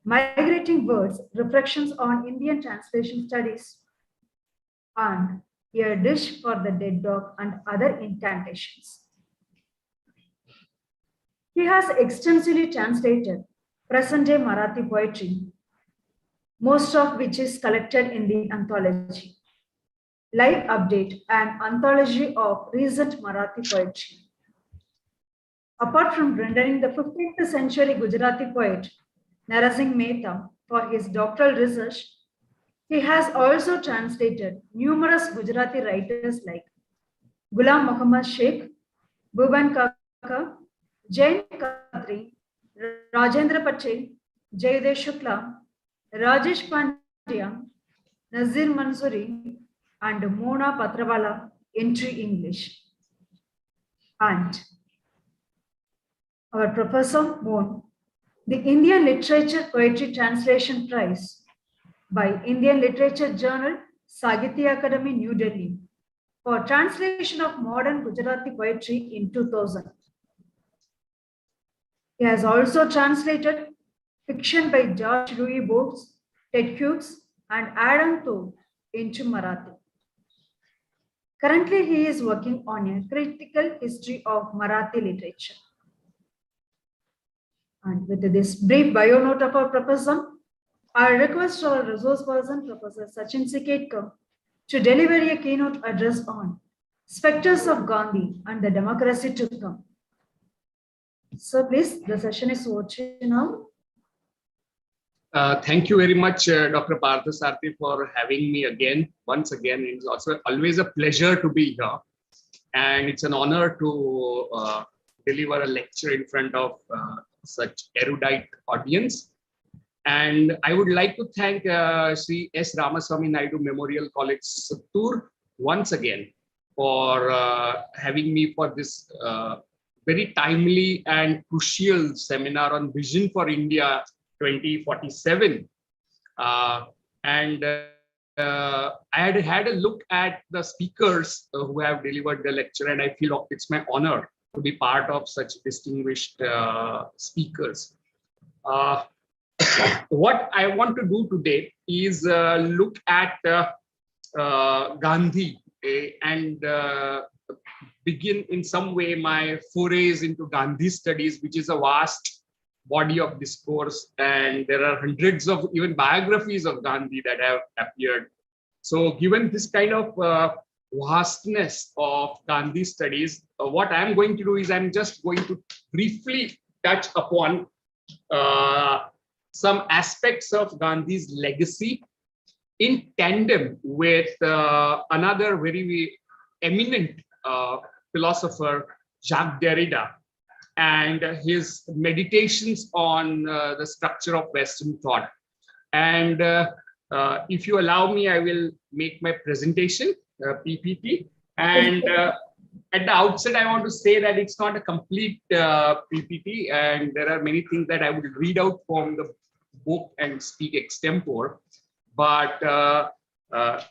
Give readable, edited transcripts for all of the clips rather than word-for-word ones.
Migrating Words, Reflections on Indian Translation Studies, and A Dish for the Dead Dog and Other Incantations. He has extensively translated present-day Marathi poetry, most of which is collected in the anthology Live Update, an anthology of recent Marathi poetry. Apart from rendering the 15th century Gujarati poet Narasingh Mehta for his doctoral research, he has also translated numerous Gujarati writers like Ghulam Muhammad Sheikh, Bhuban Kaka, Jain Khatri, Rajendra Patel, Jaydev Shukla, Rajesh Pandya, Nazir Mansoori, and Mona Patrawala into English. And our Professor won the Indian Literature Poetry Translation Prize by Indian Literature Journal, Sahitya Akademi, New Delhi, for translation of modern Gujarati poetry in 2000. He has also translated fiction by George Louis Borges, Ted Hughes, and Adam Todd into Marathi. Currently, he is working on a critical history of Marathi literature. And with this brief bio note of our professor, I request our resource person, Professor Sachin Siketkar, to deliver a keynote address on Specters of Gandhi and the Democracy to Come. So please, the session is over now. Thank you very much, Dr. Parthasarathi, for having me again. Once again, it's also always a pleasure to be here. And it's an honor to deliver a lecture in front of such erudite audience. And I would like to thank Sri S. Ramaswamy Naidu Memorial College, Sattur, once again for having me for this very timely and crucial seminar on Vision for India 2047. I had a look at the speakers who have delivered the lecture, and I feel it's my honor to be part of such distinguished speakers. What I want to do today is look at Gandhi and begin in some way my forays into Gandhi studies, which is a vast body of discourse, and there are hundreds of even biographies of Gandhi that have appeared. So given this kind of vastness of Gandhi studies, what I'm going to do is I'm just going to briefly touch upon some aspects of Gandhi's legacy in tandem with another very eminent philosopher, Jacques Derrida, and his meditations on the structure of Western thought. And if you allow me, I will make my presentation, PPT. And at the outset, I want to say that it's not a complete PPT, and there are many things that I would read out from the book and speak extempore. But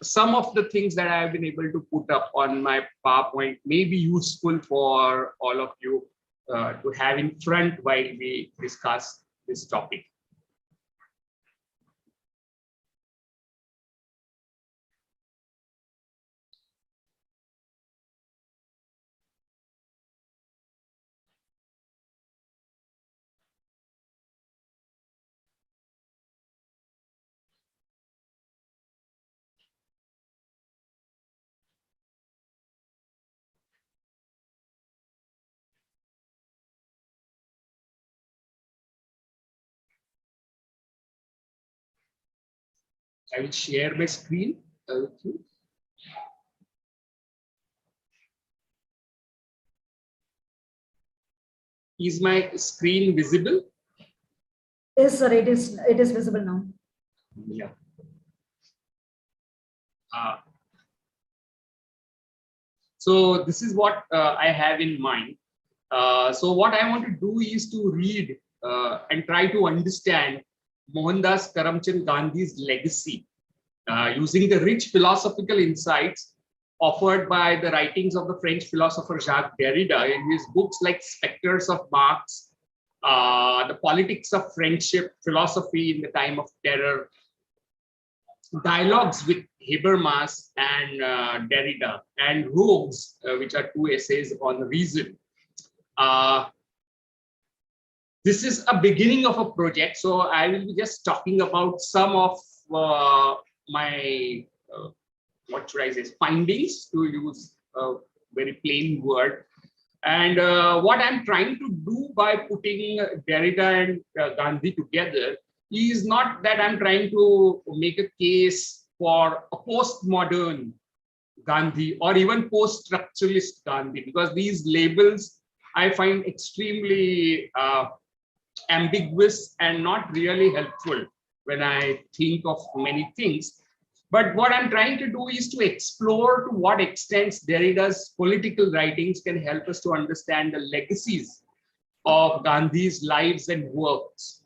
some of the things that I have been able to put up on my PowerPoint may be useful for all of you to have in front while we discuss this topic. I will share my screen with you. Is my screen visible? Yes, sir, it is visible now. Yeah. So this is what I have in mind. So what I want to do is to read and try to understand Mohandas Karamchand Gandhi's legacy using the rich philosophical insights offered by the writings of the French philosopher Jacques Derrida in his books like Specters of Marx the politics of friendship, philosophy in the time of terror, dialogues with Habermas and Derrida, and Rogues, which are two essays on reason. This is a beginning of a project, so I will be just talking about some of my, what should I say, findings, to use a very plain word. And what I'm trying to do by putting Derrida and Gandhi together is not that I'm trying to make a case for a postmodern Gandhi or even post-structuralist Gandhi, because these labels I find extremely ambiguous and not really helpful when I think of many things. But what I'm trying to do is to explore to what extent Derrida's political writings can help us to understand the legacies of Gandhi's lives and works.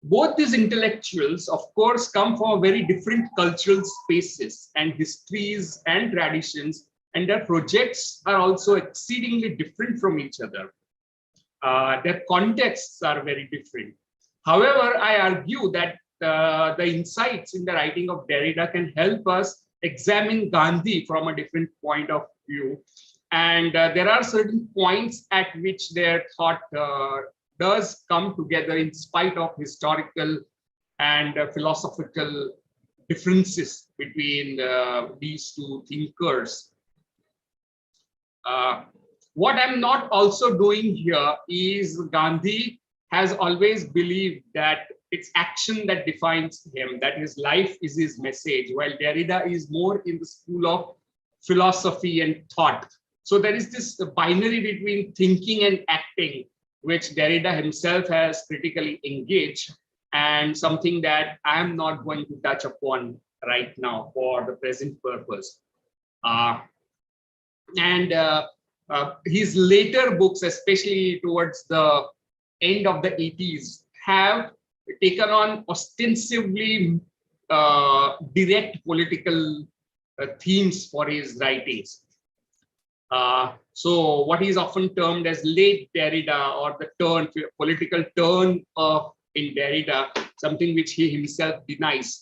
Both these intellectuals, of course, come from very different cultural spaces and histories and traditions, and their projects are also exceedingly different from each other. Their contexts are very different. However, I argue that the insights in the writing of Derrida can help us examine Gandhi from a different point of view. And there are certain points at which their thought does come together in spite of historical and philosophical differences between these two thinkers. What I'm not also doing here is Gandhi has always believed that it's action that defines him, that his life is his message, while Derrida is more in the school of philosophy and thought. So there is this binary between thinking and acting, which Derrida himself has critically engaged, and something that I am not going to touch upon right now for the present purpose. His later books, especially towards the end of the 80s, have taken on ostensibly direct political themes for his writings. So what is often termed as late Derrida, or the political turn in Derrida, something which he himself denies,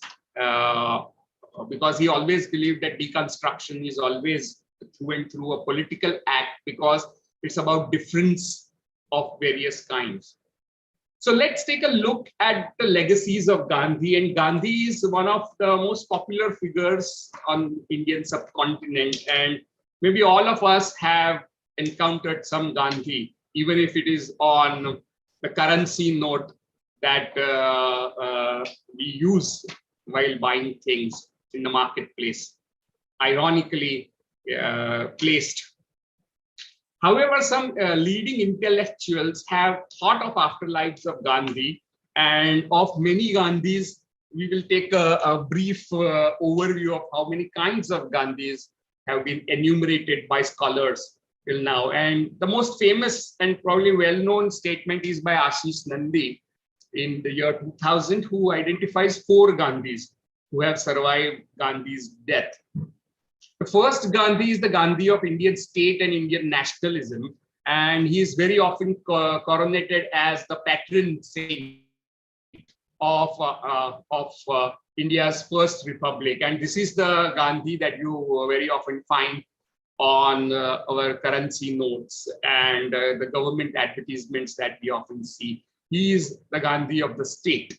because he always believed that deconstruction is always through and through a political act, because it's about difference of various kinds. So let's take a look at the legacies of Gandhi. And Gandhi is one of the most popular figures on Indian subcontinent, and maybe all of us have encountered some Gandhi, even if it is on the currency note that we use while buying things in the marketplace, ironically placed. However, some leading intellectuals have thought of afterlives of Gandhi, and of many Gandhis, we will take a brief overview of how many kinds of Gandhis have been enumerated by scholars till now. And the most famous and probably well-known statement is by Ashish Nandy in the year 2000, who identifies 4 Gandhis who have survived Gandhi's death. The first Gandhi is the Gandhi of Indian state and Indian nationalism, and he is very often coronated as the patron saint of India's first republic. And this is the Gandhi that you very often find on our currency notes and the government advertisements that we often see. He is the Gandhi of the state,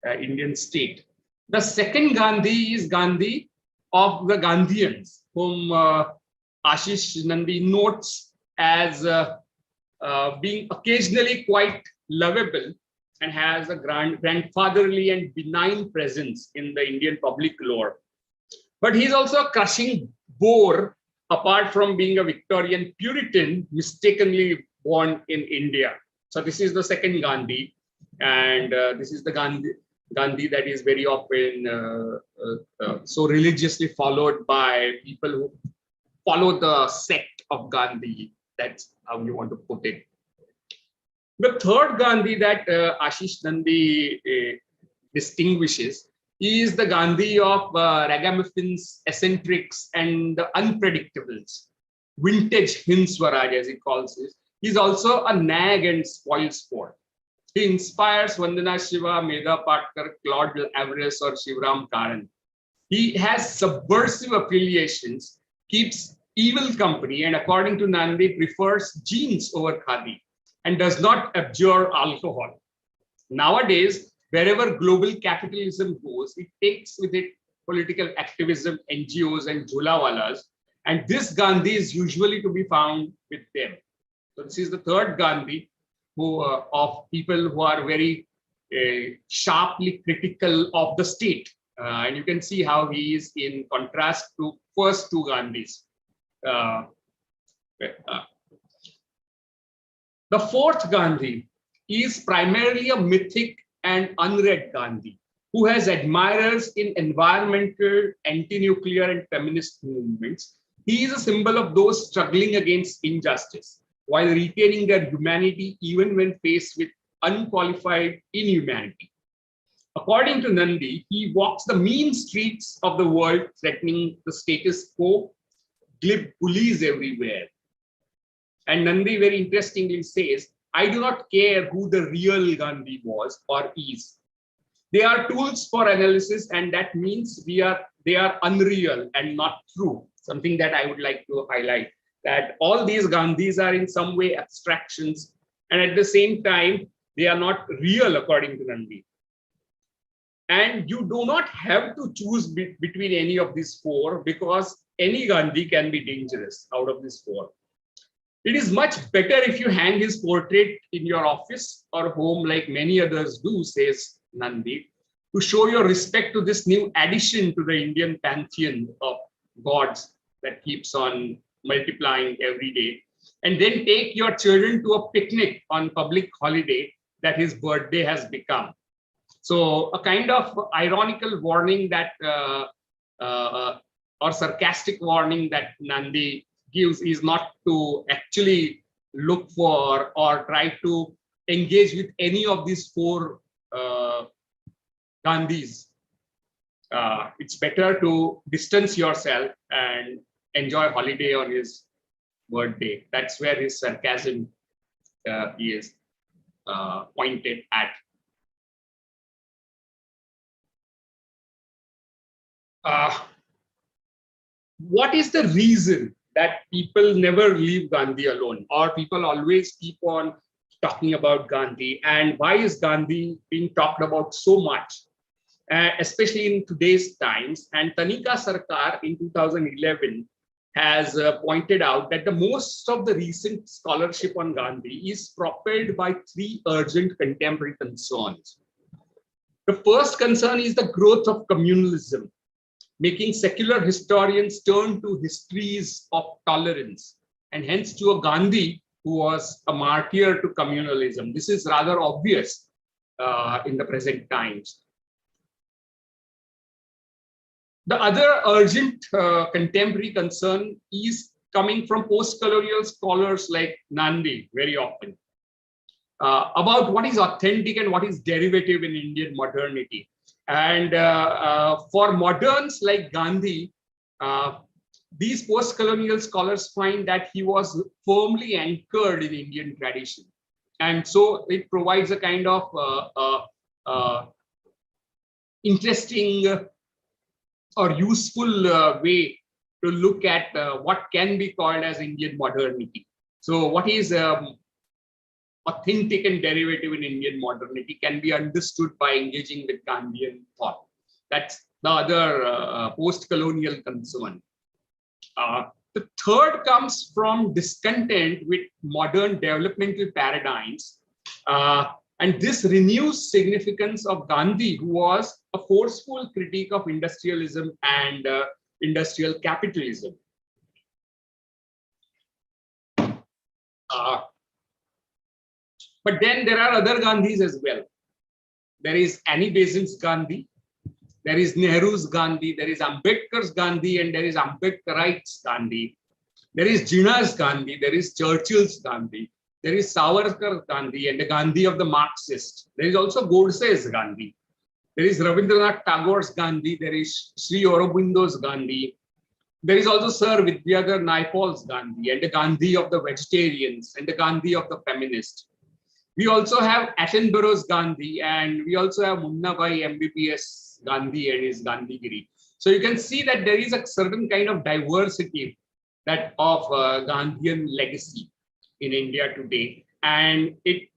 Indian state. The second Gandhi is Gandhi of the Gandhians, whom Ashish Nandy notes as being occasionally quite lovable and has a grandfatherly and benign presence in the Indian public lore. But he's also a crushing bore, apart from being a Victorian Puritan mistakenly born in India. So this is the second Gandhi, and this is the Gandhi that is very often so religiously followed by people who follow the sect of Gandhi. That's how you want to put it. The third Gandhi that Ashish Nandy distinguishes is the Gandhi of ragamuffins, eccentrics, and the unpredictables. Vintage Hind Swaraj, as he calls it. He's also a nag and spoil sport. He inspires Vandana Shiva, Medha Patkar, Claude Avarice, or Shivram Karan. He has subversive affiliations, keeps evil company, and according to Nandi, prefers jeans over khadi and does not abjure alcohol. Nowadays, wherever global capitalism goes, it takes with it political activism, NGOs, and jholawalas, and this Gandhi is usually to be found with them. So this is the third Gandhi who of people who are very sharply critical of the state. And you can see how he is in contrast to first two Gandhis. The fourth Gandhi is primarily a mythic and unread Gandhi, who has admirers in environmental, anti-nuclear, and feminist movements. He is a symbol of those struggling against injustice, while retaining their humanity even when faced with unqualified inhumanity. According to Nandi, he walks the mean streets of the world, threatening the status quo, glib bullies everywhere. And Nandi very interestingly says, I do not care who the real Gandhi was or is. They are tools for analysis, and that means they are unreal and not true. Something that I would like to highlight, that all these Gandhis are in some way abstractions, and at the same time, they are not real according to Nandi. And you do not have to choose between any of these four, because any Gandhi can be dangerous out of these four. It is much better if you hang his portrait in your office or home, like many others do, says Nandi, to show your respect to this new addition to the Indian pantheon of gods that keeps on multiplying every day. And then take your children to a picnic on public holiday that his birthday has become. So a kind of ironical warning that, or sarcastic warning that Nandi gives is not to actually look for or try to engage with any of these four Gandhis. It's better to distance yourself and enjoy holiday on his birthday. That's where his sarcasm is pointed at. What is the reason that people never leave Gandhi alone, or people always keep on talking about Gandhi, and why is Gandhi being talked about so much, especially in today's times? And Tanika Sarkar in 2011 has pointed out that the most of the recent scholarship on Gandhi is propelled by three urgent contemporary concerns. The first concern is the growth of communalism, making secular historians turn to histories of tolerance, and hence to a Gandhi who was a martyr to communalism. This is rather obvious in the present times. The other urgent contemporary concern is coming from post-colonial scholars like Nandi very often about what is authentic and what is derivative in Indian modernity. And for moderns like Gandhi, these post-colonial scholars find that he was firmly anchored in Indian tradition. And so it provides a kind of interesting or useful way to look at what can be called as Indian modernity. So what is authentic and derivative in Indian modernity can be understood by engaging with Gandhian thought. That's the other post-colonial concern. The third comes from discontent with modern developmental paradigms. And this renews significance of Gandhi, who was a forceful critique of industrialism and industrial capitalism. But then there are other Gandhis as well. There is Annie Besant's Gandhi, there is Nehru's Gandhi, there is Ambedkar's Gandhi, and there is Ambedkarite's Gandhi. There is Jinnah's Gandhi, there is Churchill's Gandhi, there is Savarkar's Gandhi, and the Gandhi of the Marxists. There is also Godse's Gandhi. There is Rabindranath Tagore's Gandhi, there is Sri Aurobindo's Gandhi. there is also Sir Vidyadhar Naipaul's Gandhi, and the Gandhi of the vegetarians, and the Gandhi of the feminists. We also have Attenborough's Gandhi, and we also have Munna Bhai MBBS Gandhi and his Gandhigiri. So you can see that there is a certain kind of diversity that of Gandhian legacy in India today, and it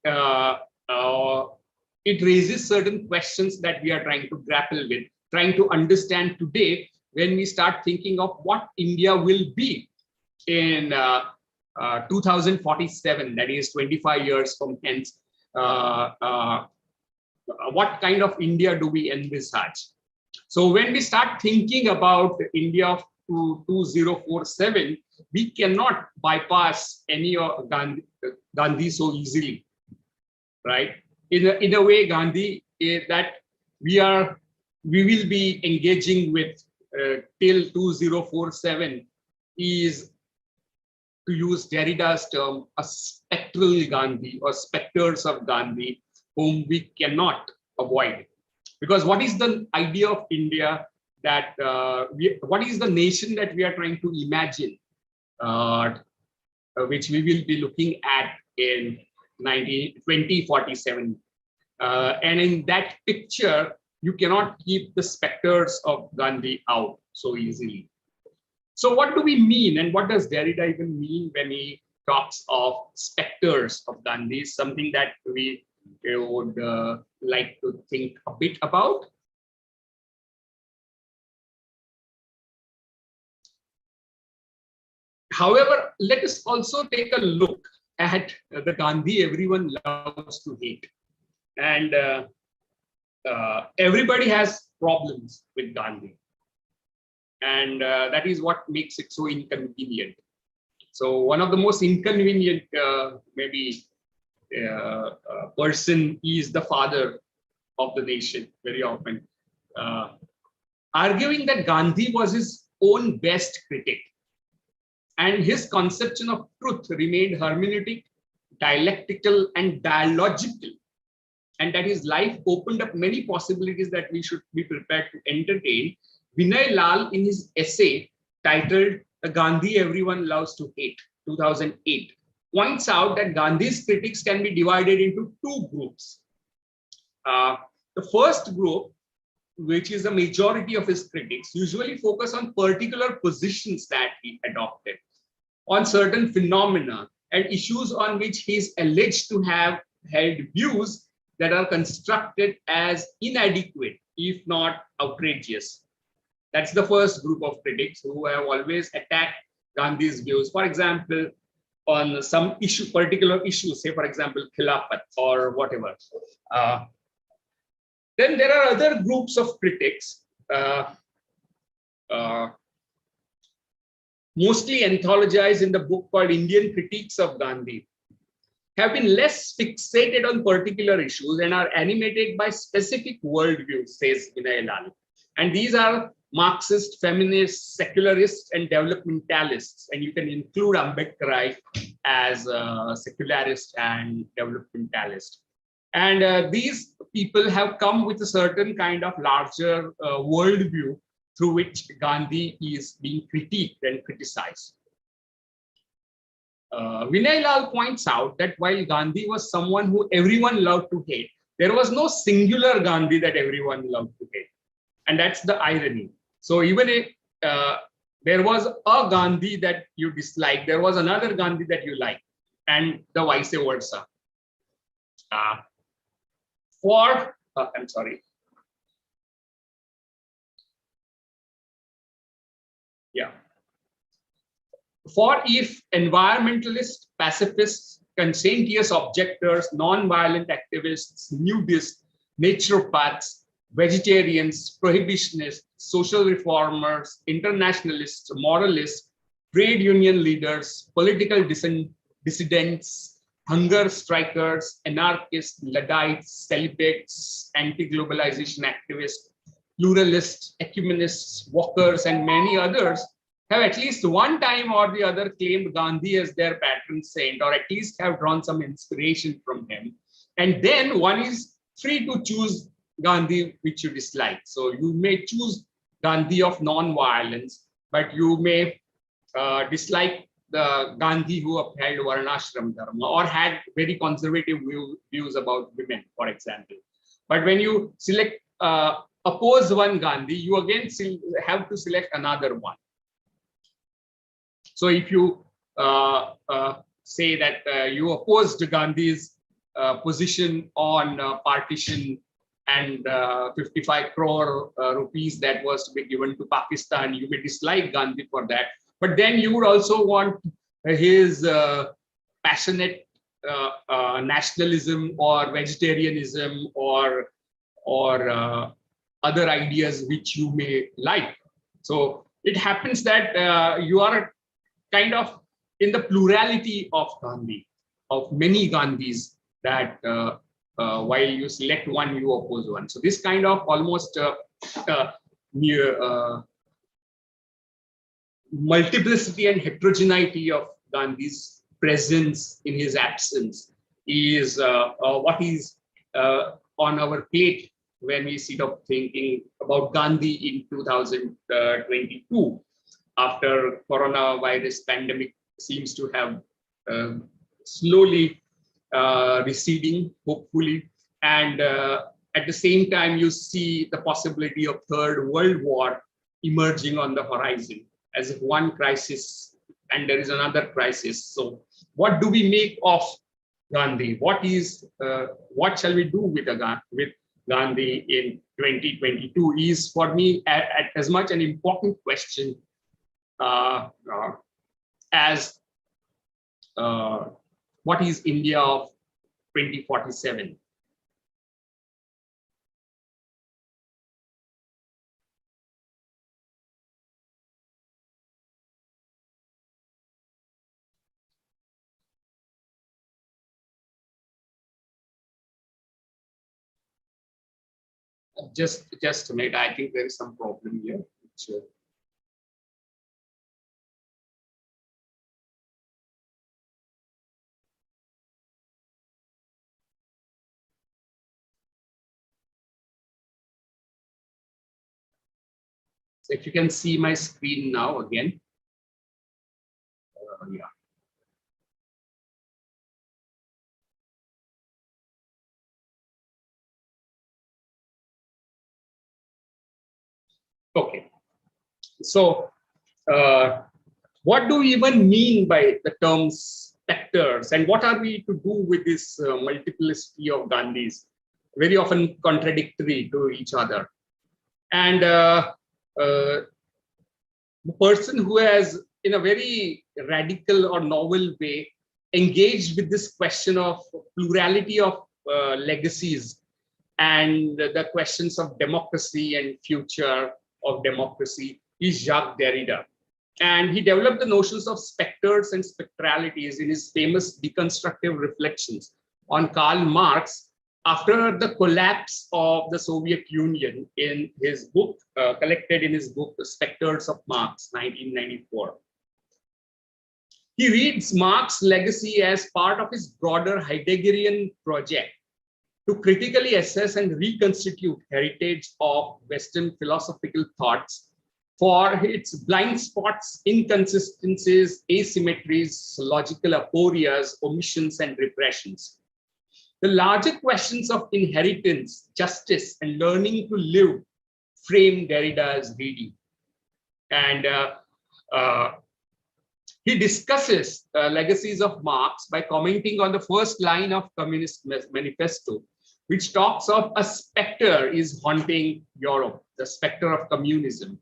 raises certain questions that we are trying to grapple with, trying to understand today when we start thinking of what India will be in 2047, that is 25 years from hence. What kind of India do we envisage? So when we start thinking about India of 2047, we cannot bypass any of Gandhi so easily, right? In a way, Gandhi is that we will be engaging with till 2047 is, to use Derrida's term, a spectral Gandhi or specters of Gandhi, whom we cannot avoid. Because what is the idea of India that what is the nation that we are trying to imagine, which we will be looking at in 2047. And in that picture, you cannot keep the specters of Gandhi out so easily. So what do we mean, and what does Derrida even mean when he talks of specters of Gandhi? Something that we would like to think a bit about. However, let us also take a look at the Gandhi everyone loves to hate. And everybody has problems with Gandhi. And that is what makes it so inconvenient. So one of the most inconvenient person is the father of the nation very often, arguing that Gandhi was his own best critic, and his conception of truth remained hermeneutic, dialectical, and dialogical, and that his life opened up many possibilities that we should be prepared to entertain. Vinay Lal, in his essay titled "The Gandhi Everyone Loves to Hate," 2008, points out that Gandhi's critics can be divided into two groups. The first group, which is the majority of his critics, usually focus on particular positions that he adopted, on certain phenomena and issues on which he is alleged to have held views that are constructed as inadequate, if not outrageous. That's the first group of critics who have always attacked Gandhi's views. For example, on some issue, particular issues, say for example, Khilafat or whatever. Then there are other groups of critics, mostly anthologized in the book called Indian Critiques of Gandhi, have been less fixated on particular issues and are animated by specific worldviews, says Vinay Lal. And these are Marxist, feminists, secularists, and developmentalists. And you can include Ambedkar as a secularist and developmentalist. And these people have come with a certain kind of larger worldview through which Gandhi is being critiqued and criticized. Vinay Lal points out that while Gandhi was someone who everyone loved to hate, there was no singular Gandhi that everyone loved to hate. And that's the irony. So even if there was a Gandhi that you dislike, there was another Gandhi that you like, and the vice versa. I'm sorry. Yeah. For if environmentalists, pacifists, conscientious objectors, non-violent activists, nudists, naturopaths, vegetarians, prohibitionists, social reformers, internationalists, moralists, trade union leaders, political dissidents, hunger strikers, anarchists, Luddites, celibates, anti-globalization activists, pluralists, ecumenists, walkers, and many others have at least one time or the other claimed Gandhi as their patron saint, or at least have drawn some inspiration from him. And then one is free to choose Gandhi which you dislike. So you may choose Gandhi of non-violence, but you may dislike the Gandhi who upheld Varnashram Dharma or had very conservative views about women, for example. But when you select oppose one Gandhi, you again have to select another one. So if you say that you opposed Gandhi's position on partition and 55 crore rupees that was to be given to Pakistan, you may dislike Gandhi for that. But then you would also want his passionate nationalism or vegetarianism or other ideas which you may like. So it happens that you are kind of in the plurality of Gandhi, of many Gandhis, that while you select one, you oppose one. So this kind of almost multiplicity and heterogeneity of Gandhi's presence in his absence is what is on our plate when we sit up thinking about Gandhi in 2022, after coronavirus pandemic seems to have slowly receding, hopefully, and at the same time you see the possibility of Third World War emerging on the horizon as if one crisis and there is another crisis. So what do we make of Gandhi? What shall we do with Gandhi in 2022 is for me as much an important question as what is India of 2047? Just a minute. I think there is some problem here. Sure. So if you can see my screen now again. Yeah. Okay. So what do we even mean by the term specters, and what are we to do with this multiplicity of Gandhis, very often contradictory to each other? And the person who has, in a very radical or novel way, engaged with this question of plurality of legacies and the questions of democracy and future of democracy is Jacques Derrida. And he developed the notions of specters and spectralities in his famous deconstructive reflections on Karl Marx after the collapse of the Soviet Union in his book, collected in his book, The Specters of Marx, 1994. He reads Marx's legacy as part of his broader Heideggerian project to critically assess and reconstitute heritage of Western philosophical thoughts for its blind spots, inconsistencies, asymmetries, logical aporias, omissions, and repressions. The larger questions of inheritance, justice, and learning to live frame Derrida's reading. And he discusses legacies of Marx by commenting on the first line of Communist Manifesto, which talks of a specter is haunting Europe, the specter of communism,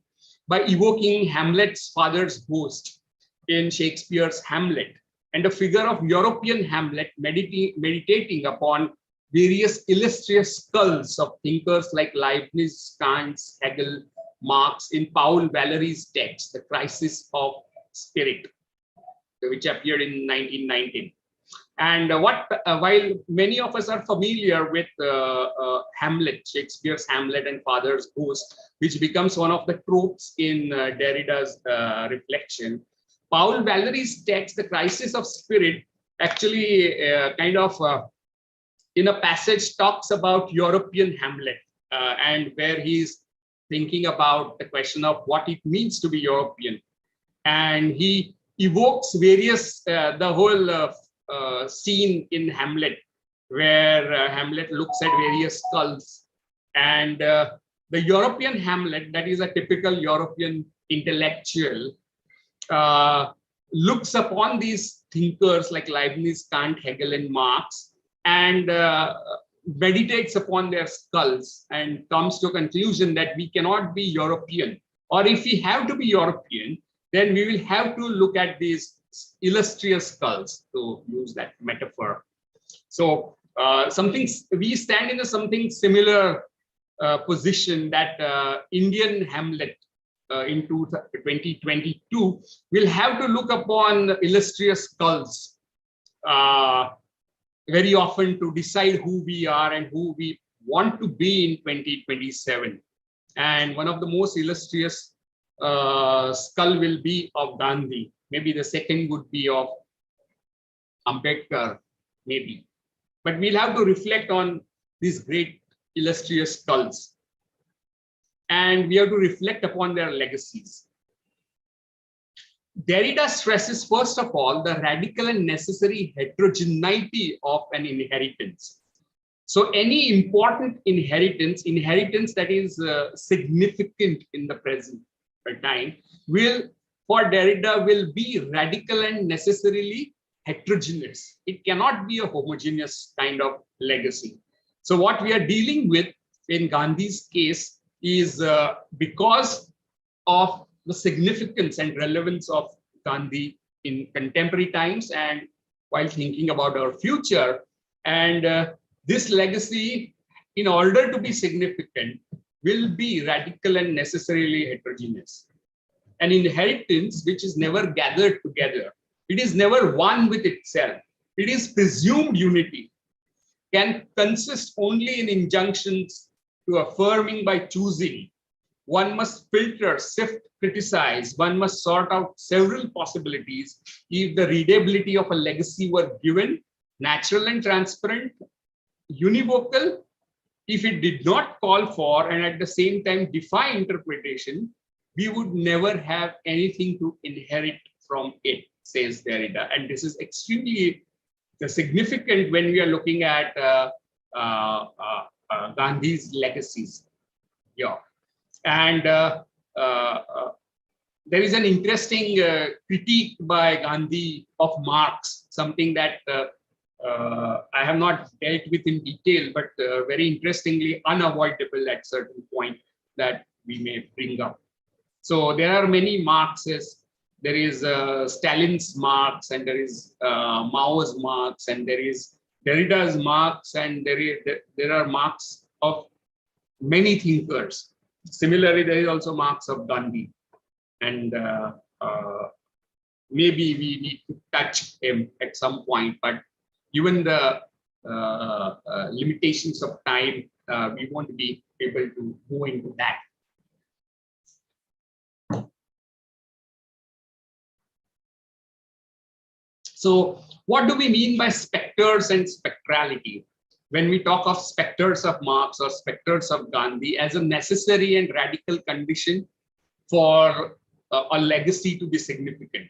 by evoking Hamlet's father's ghost in Shakespeare's Hamlet, and a figure of European Hamlet meditating upon various illustrious skulls of thinkers like Leibniz, Kant, Hegel, Marx in Paul Valéry's text, The Crisis of Spirit, which appeared in 1919. And while many of us are familiar with Hamlet, Shakespeare's Hamlet and Father's Ghost, which becomes one of the tropes in Derrida's reflection, Paul Valéry's text, The Crisis of Spirit, actually in a passage talks about European Hamlet, and where he's thinking about the question of what it means to be European. And he evokes various, the whole scene in Hamlet, where Hamlet looks at various skulls. And the European Hamlet, that is a typical European intellectual, looks upon these thinkers like Leibniz, Kant, Hegel, and Marx, and meditates upon their skulls and comes to a conclusion that we cannot be European. Or if we have to be European, then we will have to look at these illustrious skulls, to use that metaphor. So we stand in a something similar position, that Indian Hamlet in 2022 will have to look upon illustrious skulls very often to decide who we are and who we want to be in 2027. And one of the most illustrious skull will be of Gandhi. Maybe the second would be of Ambedkar, maybe. But we'll have to reflect on these great illustrious skulls. And we have to reflect upon their legacies. Derrida stresses, first of all, the radical and necessary heterogeneity of an inheritance. So any important inheritance that is significant in the present time, for Derrida, will be radical and necessarily heterogeneous. It cannot be a homogeneous kind of legacy. So what we are dealing with in Gandhi's case is because of the significance and relevance of Gandhi in contemporary times and while thinking about our future. And this legacy, in order to be significant, will be radical and necessarily heterogeneous. An inheritance which is never gathered together, it is never one with itself, it is presumed unity, can consist only in injunctions to affirming by choosing. One must filter, sift, criticize. One must sort out several possibilities if the readability of a legacy were given, natural and transparent, univocal. If it did not call for and at the same time defy interpretation, we would never have anything to inherit from it, says Derrida. And this is extremely significant when we are looking at Gandhi's legacies. Yeah. And there is an interesting critique by Gandhi of Marx, something that I have not dealt with in detail, but very interestingly unavoidable at certain point that we may bring up. So there are many Marxes. There is Stalin's Marx, and there is Mao's Marx, and there is Derrida's Marx, and there are Marx of many thinkers. Similarly, there is also Marx of Gandhi, and maybe we need to touch him at some point, but given the limitations of time, we won't be able to go into that. So what do we mean by specters and spectrality? When we talk of specters of Marx or specters of Gandhi as a necessary and radical condition for a legacy to be significant.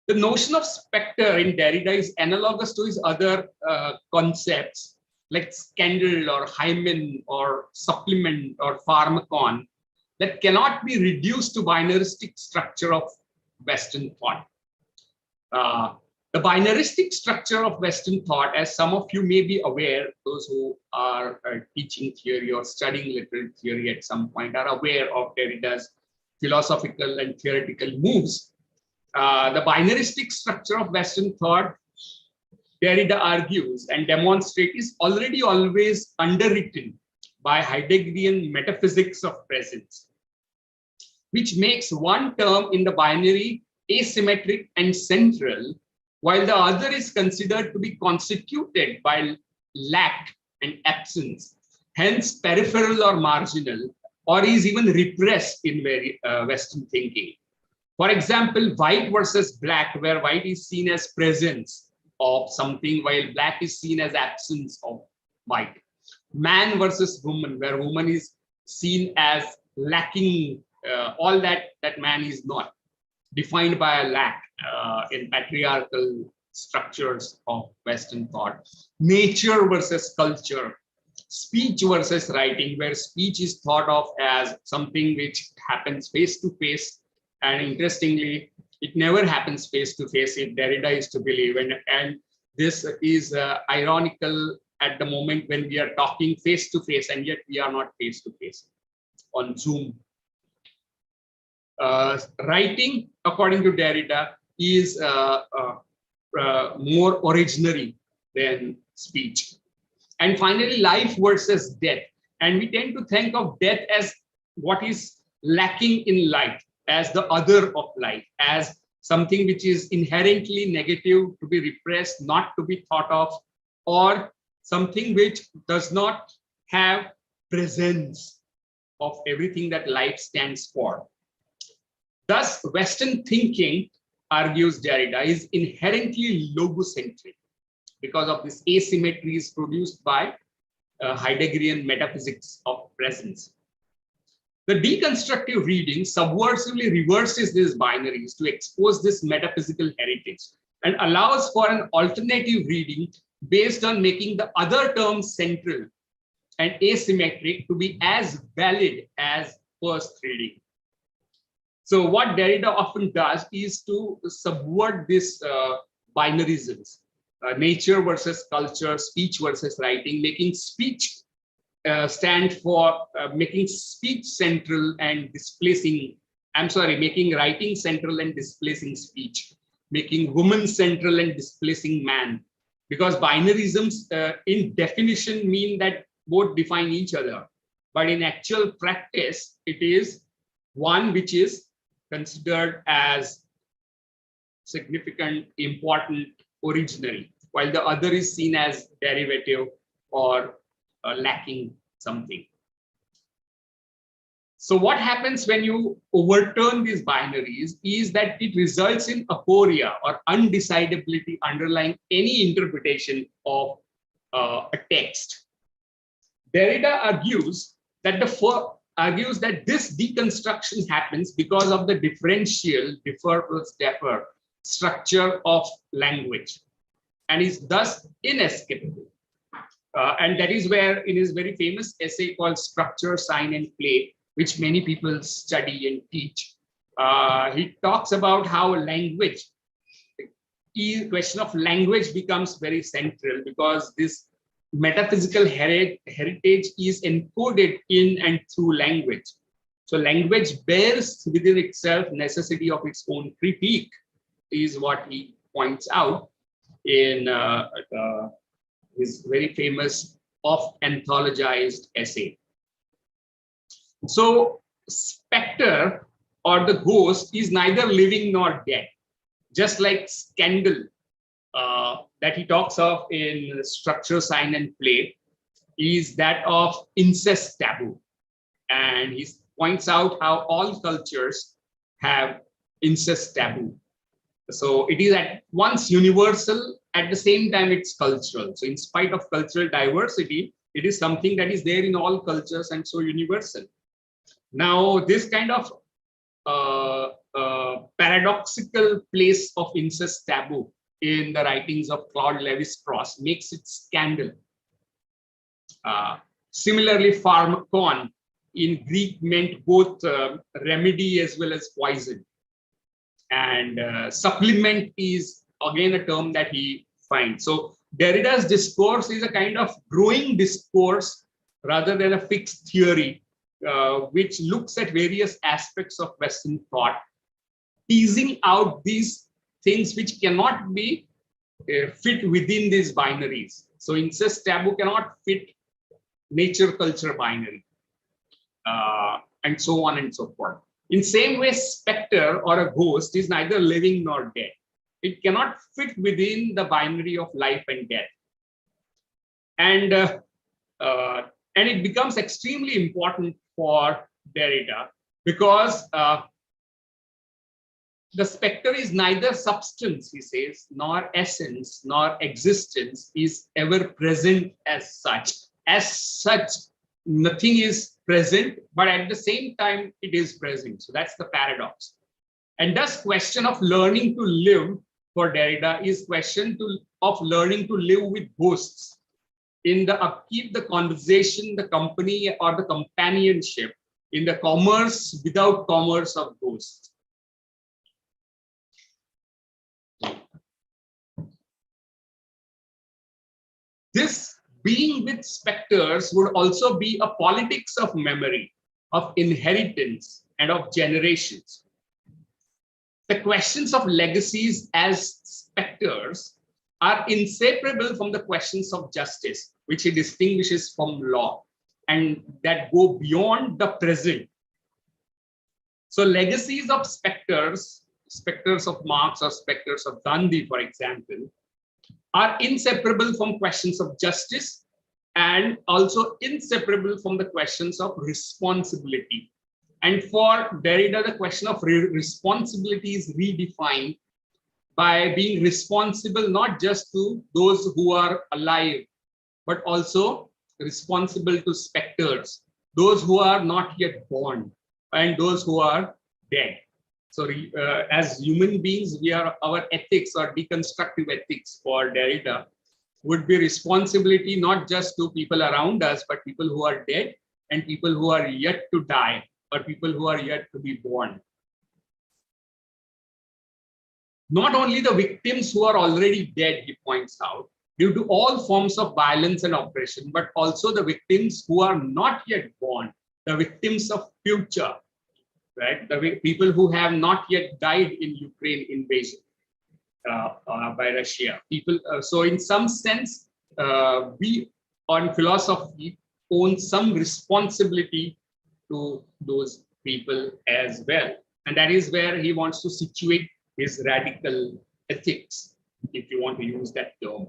The notion of specter in Derrida is analogous to his other concepts like scandal or hymen or supplement or pharmacon that cannot be reduced to binaristic structure of Western thought. The binaristic structure of Western thought, as some of you may be aware, those who are teaching theory or studying literal theory at some point are aware of Derrida's philosophical and theoretical moves. The binaristic structure of Western thought, Derrida argues and demonstrates, is already always underwritten by Heideggerian metaphysics of presence, which makes one term in the binary asymmetric and central, while the other is considered to be constituted by lack and absence, hence peripheral or marginal, or is even repressed in very Western thinking. For example, white versus black, where white is seen as presence of something, while black is seen as absence of white. Man versus woman, where woman is seen as lacking, all that man is not, defined by a lack in patriarchal structures of Western thought. Nature versus culture, speech versus writing, where speech is thought of as something which happens face to face. And interestingly, it never happens face to face if Derrida is to believe. And this is ironical at the moment when we are talking face to face, and yet we are not face to face on Zoom. Writing, according to Derrida, is more originary than speech. And finally, life versus death. And we tend to think of death as what is lacking in life, as the other of life, as something which is inherently negative, to be repressed, not to be thought of, or something which does not have presence of everything that life stands for. Thus, Western thinking, argues Derrida, is inherently logocentric because of this asymmetries produced by Heideggerian metaphysics of presence. The deconstructive reading subversively reverses these binaries to expose this metaphysical heritage and allows for an alternative reading based on making the other terms central and asymmetric to be as valid as first reading. So what Derrida often does is to subvert this binarisms, nature versus culture, speech versus writing, making speech stand for making speech central and displacing, making writing central and displacing speech, making woman central and displacing man. Because binarisms in definition mean that both define each other. But in actual practice, it is one which is considered as significant, important, originary, while the other is seen as derivative or lacking something. So what happens when you overturn these binaries is that it results in aporia or undecidability underlying any interpretation of a text. Derrida argues that this deconstruction happens because of the differential differ structure of language and is thus inescapable. And that is where, in his very famous essay called Structure, Sign and Play, which many people study and teach, he talks about how language, the question of language becomes very central because this metaphysical heritage is encoded in and through language. So language bears within itself necessity of its own critique, is what he points out in his very famous oft-anthologized essay. So specter or the ghost is neither living nor dead, just like scandal that he talks of in Structure, Sign and Play is that of incest taboo. And he points out how all cultures have incest taboo. So it is at once universal, at the same time it's cultural. So in spite of cultural diversity, it is something that is there in all cultures and so universal. Now, this kind of paradoxical place of incest taboo in the writings of Claude Lévi-Strauss makes it scandal. Similarly, pharmakon in Greek meant both remedy as well as poison. And supplement is again a term that he finds. So Derrida's discourse is a kind of growing discourse rather than a fixed theory, which looks at various aspects of Western thought, teasing out these things which cannot be fit within these binaries. So incest taboo cannot fit nature culture binary, and so on and so forth. In same way, specter or a ghost is neither living nor dead. It cannot fit within the binary of life and death. And it becomes extremely important for Derrida because the specter is neither substance, he says, nor essence, nor existence is ever present as such. As such, nothing is present, but at the same time, it is present. So that's the paradox. And thus, question of learning to live for Derrida is question of learning to live with ghosts in the upkeep, the conversation, the company, or the companionship in the commerce without commerce of ghosts. This being with specters would also be a politics of memory, of inheritance, and of generations. The questions of legacies as specters are inseparable from the questions of justice, which he distinguishes from law, and that go beyond the present. So legacies of specters, specters of Marx or specters of Gandhi, for example, are inseparable from questions of justice and also inseparable from the questions of responsibility. And for Derrida, the question of responsibility is redefined by being responsible not just to those who are alive, but also responsible to specters, those who are not yet born and those who are dead. So as human beings, our ethics or deconstructive ethics for Derrida would be responsibility not just to people around us, but people who are dead and people who are yet to die or people who are yet to be born. Not only the victims who are already dead, he points out, due to all forms of violence and oppression, but also the victims who are not yet born, the victims of future, right? The people who have not yet died in Ukraine invasion by Russia. So in some sense, we on philosophy own some responsibility to those people as well. And that is where he wants to situate his radical ethics, if you want to use that term.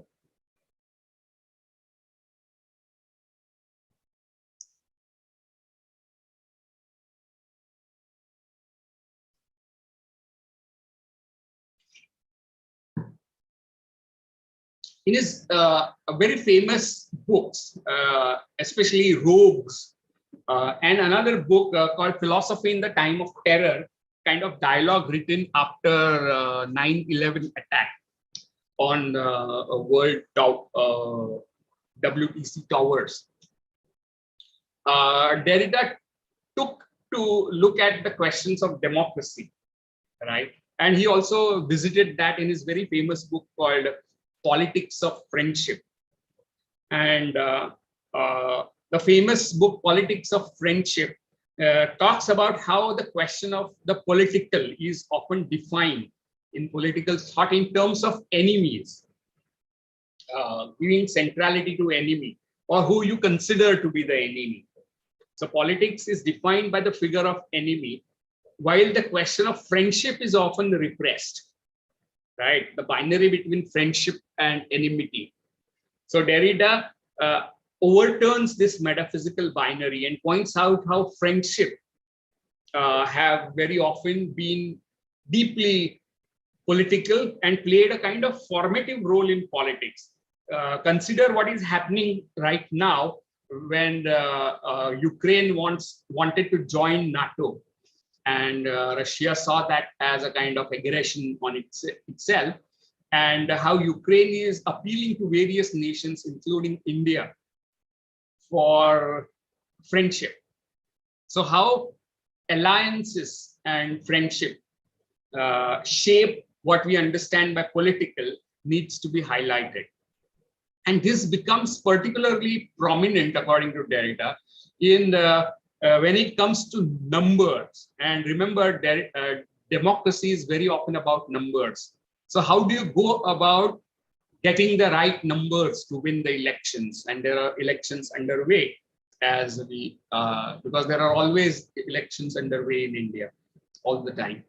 In his very famous books, especially Rogues, and another book called Philosophy in the Time of Terror, kind of dialogue written after 9/11 attack on World WTC towers. Derrida took to look at the questions of democracy, right? And he also visited that in his very famous book called Politics of Friendship. And the famous book, Politics of Friendship, talks about how the question of the political is often defined in political thought in terms of enemies, giving centrality to enemy or who you consider to be the enemy. So politics is defined by the figure of enemy, while the question of friendship is often repressed, right? The binary between friendship and enmity. So Derrida overturns this metaphysical binary and points out how friendship have very often been deeply political and played a kind of formative role in politics. Consider what is happening right now when Ukraine wanted to join NATO, and Russia saw that as a kind of aggression on itself, and how Ukraine is appealing to various nations, including India, for friendship. So how alliances and friendship shape what we understand by political needs to be highlighted. And this becomes particularly prominent, according to Derrida, in when it comes to numbers. And remember, democracy is very often about numbers. So how do you go about getting the right numbers to win the elections? And there are elections underway as we, because there are always elections underway in India all the time.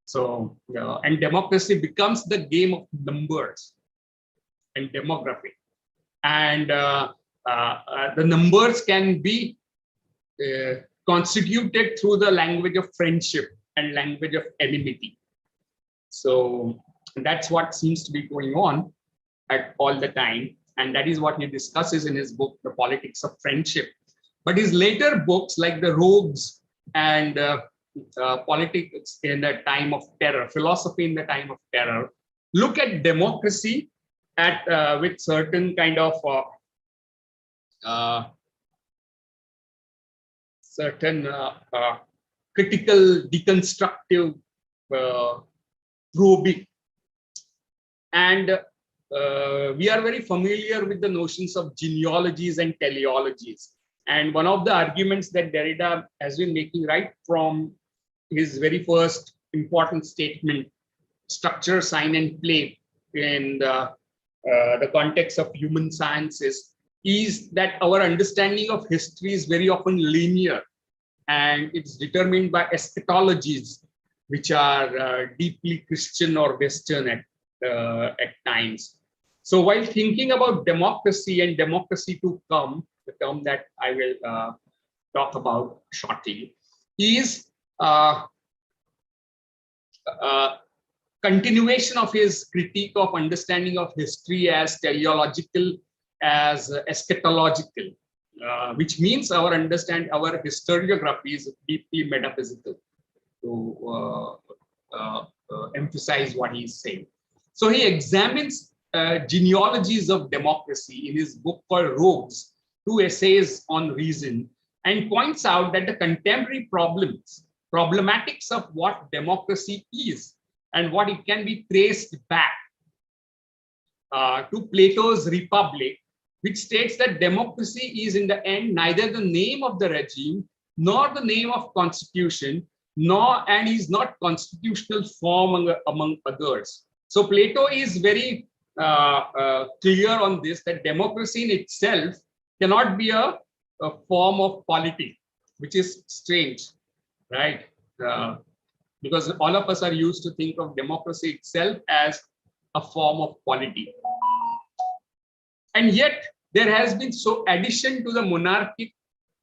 So, and democracy becomes the game of numbers and demography. And the numbers can be constituted through the language of friendship and language of enmity. So that's what seems to be going on at all the time. And that is what he discusses in his book, The Politics of Friendship. But his later books, like The Rogues and Politics in the Time of Terror, Philosophy in the Time of Terror, look at democracy with certain kind of critical, deconstructive probing. And we are very familiar with the notions of genealogies and teleologies. And one of the arguments that Derrida has been making right from his very first important statement, structure, sign, and play, in the context of human sciences, is that our understanding of history is very often linear, and it's determined by eschatologies, which are deeply Christian or Western at times. So while thinking about democracy and democracy to come, the term that I will talk about shortly, is continuation of his critique of understanding of history as teleological, as eschatological, which means our historiography is deeply metaphysical, to emphasize what he's saying. So he examines genealogies of democracy in his book called Rogues, 2 essays on reason, and points out that the contemporary problematics of what democracy is and what it can be traced back to Plato's Republic, which states that democracy is in the end neither the name of the regime nor the name of constitution, and is not constitutional form among others. So Plato is very clear on this, that democracy in itself cannot be a form of polity, which is strange, right? Because all of us are used to think of democracy itself as a form of polity. And yet there has been addition to the monarchic,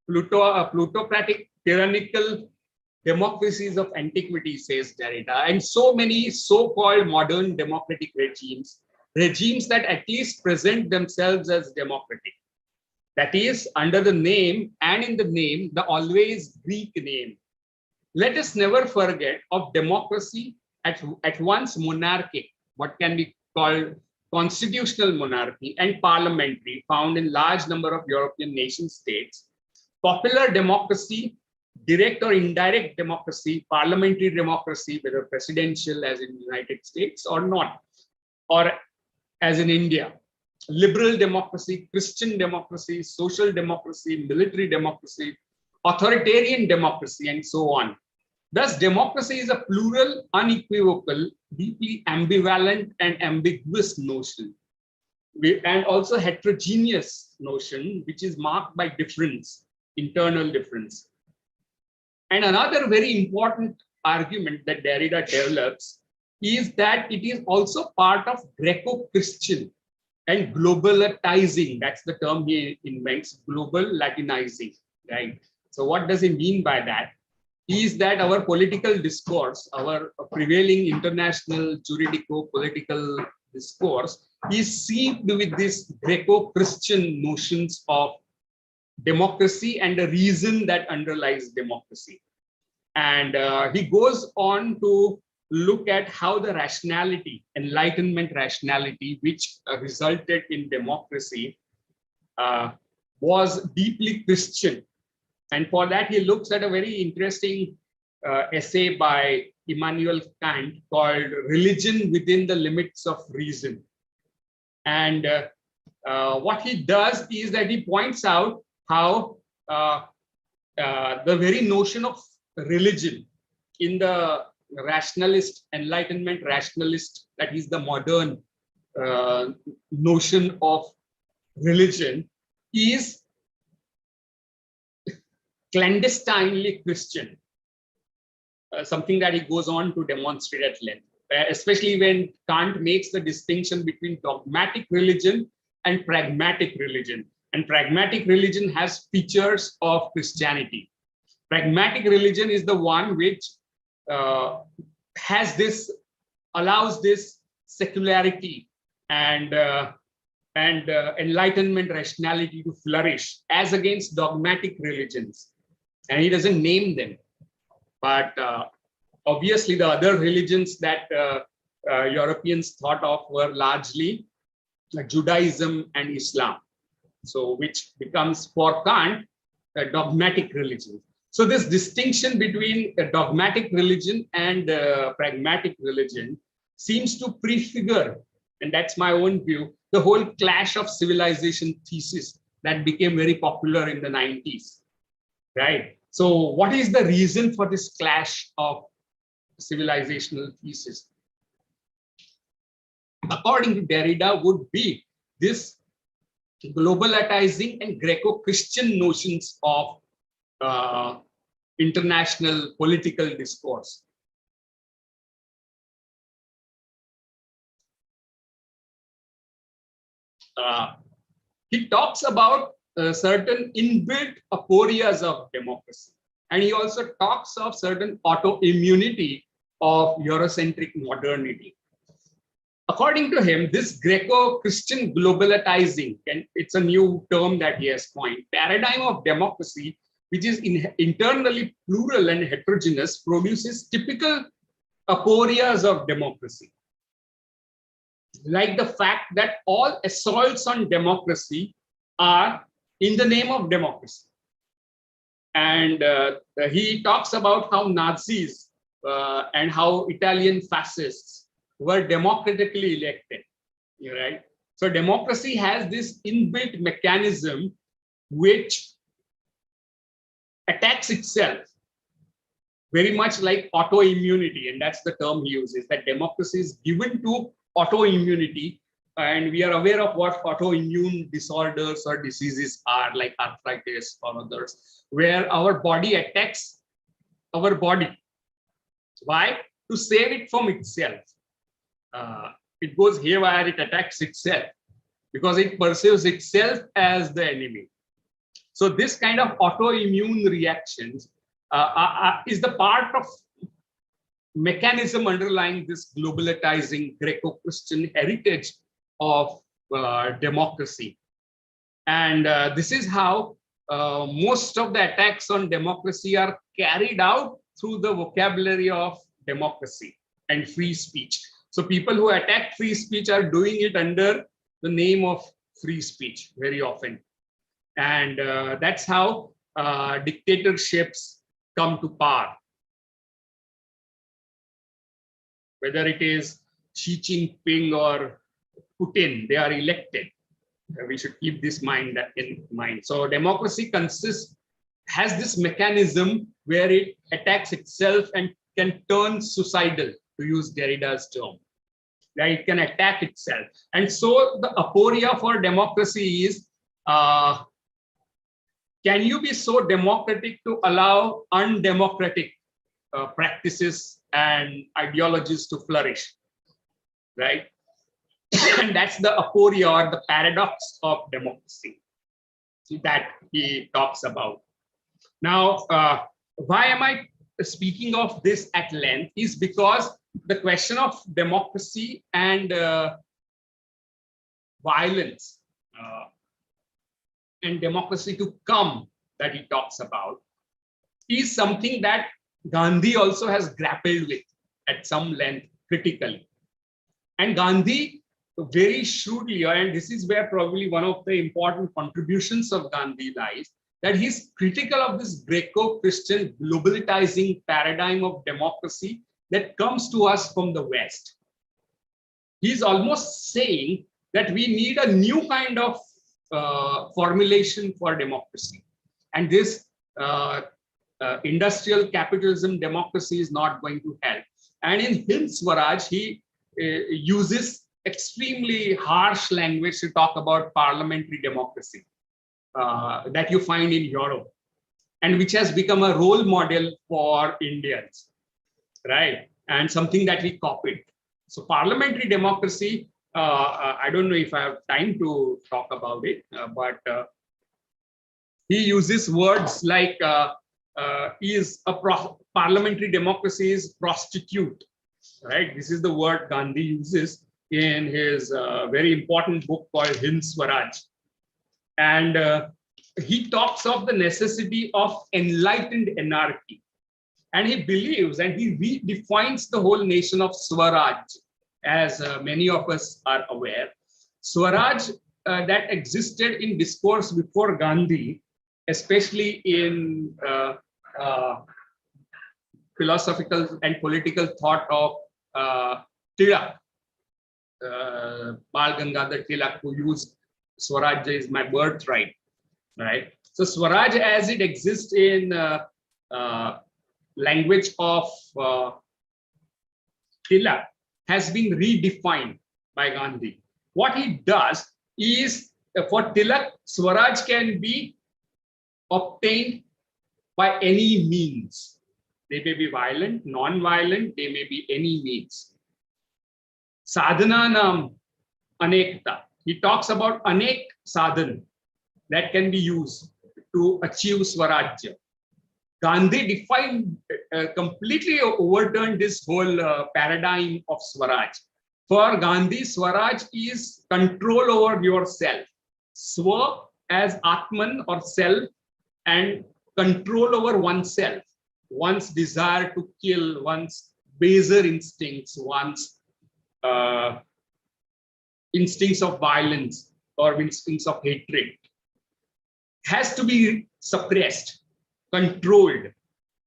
plutocratic, tyrannical democracies of antiquity, says Derrida, and so many so-called modern democratic regimes that at least present themselves as democratic. That is, under the name, and in the name, the always Greek name. Let us never forget of democracy at once monarchic, what can be called constitutional monarchy, and parliamentary, found in large number of European nation states, popular democracy, direct or indirect democracy, parliamentary democracy, whether presidential as in the United States or not, or as in India, liberal democracy, Christian democracy, social democracy, military democracy, authoritarian democracy, and so on. Thus, democracy is a plural, unequivocal, deeply ambivalent and ambiguous notion, and also heterogeneous notion, which is marked by difference, internal difference. And another very important argument that Derrida develops is that it is also part of Greco-Christian and globalizing. That's the term he invents, global Latinizing, right? So what does he mean by that? Is that our political discourse, our prevailing international juridico-political discourse is seeped with these Greco-Christian notions of democracy and the reason that underlies democracy. And he goes on to look at how the rationality, Enlightenment rationality, which resulted in democracy, was deeply Christian. And for that, he looks at a very interesting essay by Immanuel Kant called Religion Within the Limits of Reason. And what he does is that he points out how the very notion of religion in the rationalist, Enlightenment rationalist, that is the modern notion of religion, is clandestinely Christian, something that he goes on to demonstrate at length, especially when Kant makes the distinction between dogmatic religion and pragmatic religion. And pragmatic religion has features of Christianity. Pragmatic religion is the one which allows this secularity and and enlightenment rationality to flourish as against dogmatic religions. And he doesn't name them, but obviously the other religions that Europeans thought of were largely Judaism and Islam. So which becomes for Kant a dogmatic religion. So this distinction between a dogmatic religion and pragmatic religion seems to prefigure, and that's my own view, the whole clash of civilization thesis that became very popular in the 90s, right? So what is the reason for this clash of civilizational thesis? According to Derrida, would be this globalizing and Greco-Christian notions of international political discourse. He talks about certain inbuilt aporias of democracy. And he also talks of certain autoimmunity of Eurocentric modernity. According to him, this Greco-Christian globalizing, and it's a new term that he has coined, paradigm of democracy, which is internally plural and heterogeneous, produces typical aporias of democracy. Like the fact that all assaults on democracy are in the name of democracy. And he talks about how Nazis and how Italian fascists were democratically elected, right? So democracy has this inbuilt mechanism which attacks itself, very much like autoimmunity, and that's the term he uses, that democracy is given to autoimmunity, and we are aware of what autoimmune disorders or diseases are, like arthritis or others, where our body attacks our body. Why? To save it from itself. It goes haywire, it attacks itself because it perceives itself as the enemy. So this kind of autoimmune reactions is the part of mechanism underlying this globalizing Greco-Christian heritage of democracy. And this is how most of the attacks on democracy are carried out through the vocabulary of democracy and free speech. So people who attack free speech are doing it under the name of free speech very often. And that's how dictatorships come to power. Whether it is Xi Jinping or Putin, they are elected. We should keep this in mind. So democracy has this mechanism where it attacks itself and can turn suicidal, to use Derrida's term. Right? It can attack itself. And so the aporia for democracy is, can you be so democratic to allow undemocratic practices and ideologies to flourish, right? And that's the aporia or the paradox of democracy that he talks about. Now, why am I speaking of this at length is because the question of democracy and violence and democracy to come that he talks about is something that Gandhi also has grappled with at some length critically. And Gandhi very shrewdly, and this is where probably one of the important contributions of Gandhi lies, that he's critical of this Greco-Christian globalizing paradigm of democracy that comes to us from the West. He's almost saying that we need a new kind of formulation for democracy. And this industrial capitalism democracy is not going to help. And in Hind Swaraj, he uses extremely harsh language to talk about parliamentary democracy that you find in Europe, and which has become a role model for Indians, right? And something that we copied. So parliamentary democracy, I don't know if I have time to talk about it, but he uses words like parliamentary democracy is prostitute, right? This is the word Gandhi uses in his very important book called Hind Swaraj. And he talks of the necessity of enlightened anarchy. And he believes, and he redefines the whole nation of Swaraj, as many of us are aware. Swaraj that existed in discourse before Gandhi, especially in philosophical and political thought of Tilak, Bal Gangadhar Tilak, who used Swaraj is my birthright, right? So Swaraj, as it exists in language of Tilak, has been redefined by Gandhi. What he does is, for Tilak, Swaraj can be obtained by any means. They may be violent, non-violent, they may be any means. Sadhananam anekta. He talks about anek sadhan that can be used to achieve Swarajya. Gandhi defined, completely overturned this whole paradigm of Swaraj. For Gandhi, Swaraj is control over yourself. Swa as Atman or self, and control over oneself, one's desire to kill, one's baser instincts, one's instincts of violence or instincts of hatred has to be suppressed, controlled.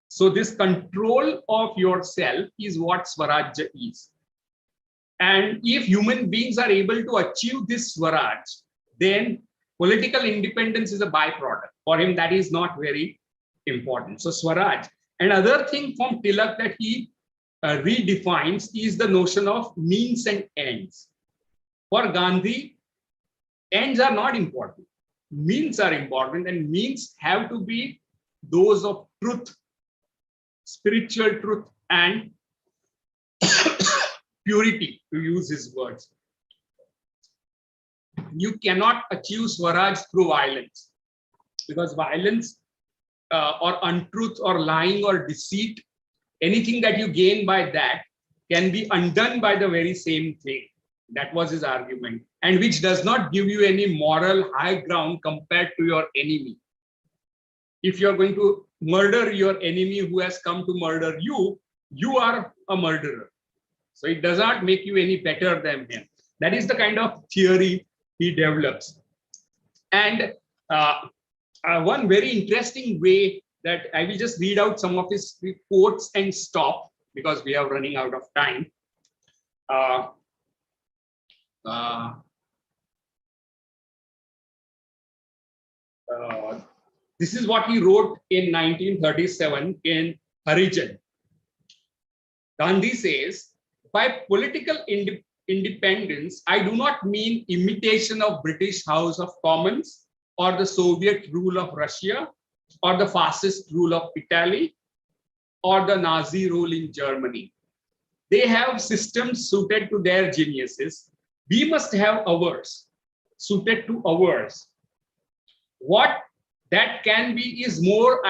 So this control of yourself is what Swarajya is. And if human beings are able to achieve this Swaraj, then political independence is a byproduct. For him, that is not very important. So Swaraj. Another thing from Tilak that he redefines is the notion of means and ends. For Gandhi, ends are not important. Means are important, and means have to be those of truth, spiritual truth, and purity, to use his words. You cannot achieve Swaraj through violence, because violence or untruth or lying or deceit, anything that you gain by that can be undone by the very same thing. That was his argument, and which does not give you any moral high ground compared to your enemy. If you're going to murder your enemy who has come to murder you, you are a murderer. So it does not make you any better than him. That is the kind of theory he develops. And one very interesting way that I will just read out some of his quotes and stop, because we are running out of time. This is what he wrote in 1937 in Harijan. Gandhi says, by political independence, I do not mean imitation of British House of Commons or the Soviet rule of Russia or the fascist rule of Italy or the Nazi rule in Germany. They have systems suited to their geniuses. We must have ours, suited to ours. What that can be is more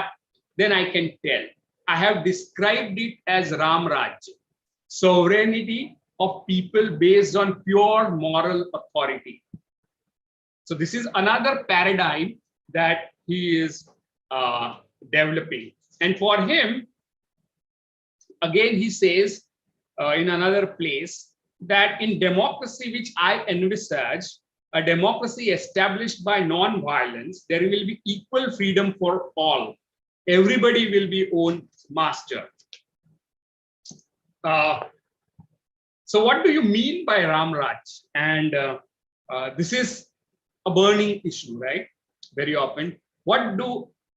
than I can tell. I have described it as Ram Raj, sovereignty of people based on pure moral authority. So this is another paradigm that he is developing. And for him, again, he says in another place that in democracy, which I envisage, a democracy established by non-violence, there will be equal freedom for all. Everybody will be own master. So what do you mean by Ram Raj? And this is a burning issue, right? Very often.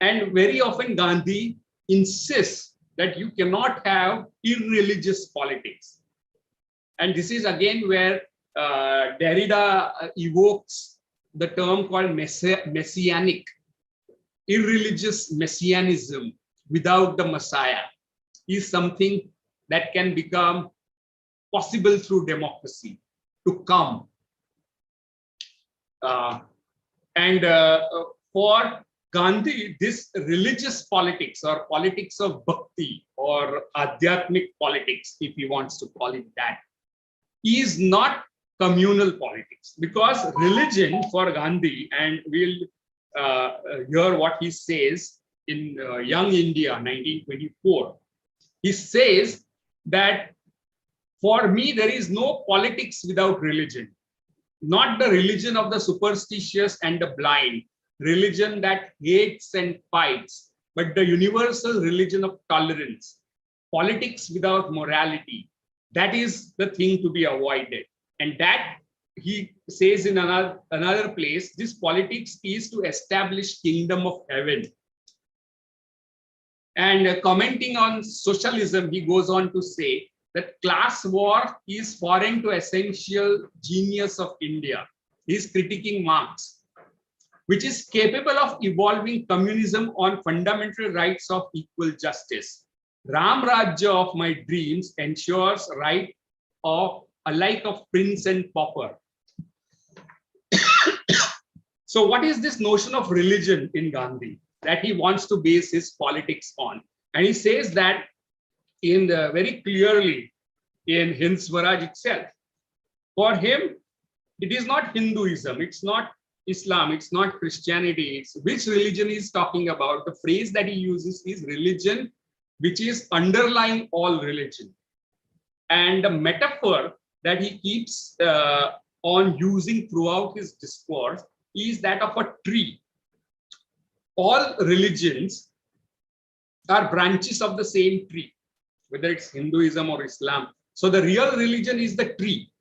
And very often Gandhi insists that you cannot have irreligious politics. And this is again where Derrida evokes the term called messianic, irreligious messianism without the Messiah is something that can become possible through democracy to come. For Gandhi, this religious politics or politics of bhakti or adhyatmic politics, if he wants to call it that, is not communal politics, because religion for Gandhi, and we'll hear what he says in Young India, 1924. He says that for me, there is no politics without religion, not the religion of the superstitious and the blind, religion that hates and fights, but the universal religion of tolerance. Politics without morality, that is the thing to be avoided. And that, he says in another place, this politics is to establish kingdom of heaven. And commenting on socialism, he goes on to say that class war is foreign to essential genius of India. He is critiquing Marx, which is capable of evolving communism on fundamental rights of equal justice. Ram Rajya of my dreams ensures right of alike of prince and pauper. So what is this notion of religion in Gandhi that he wants to base his politics on? And he says that in very clearly in Hind Swaraj itself. For him, it is not Hinduism, it's not Islam, it's not Christianity, it's which religion he's talking about. The phrase that he uses is religion, which is underlying all religion. And the metaphor that he keeps on using throughout his discourse is that of a tree. All religions are branches of the same tree, whether it's Hinduism or Islam. So the real religion is the tree.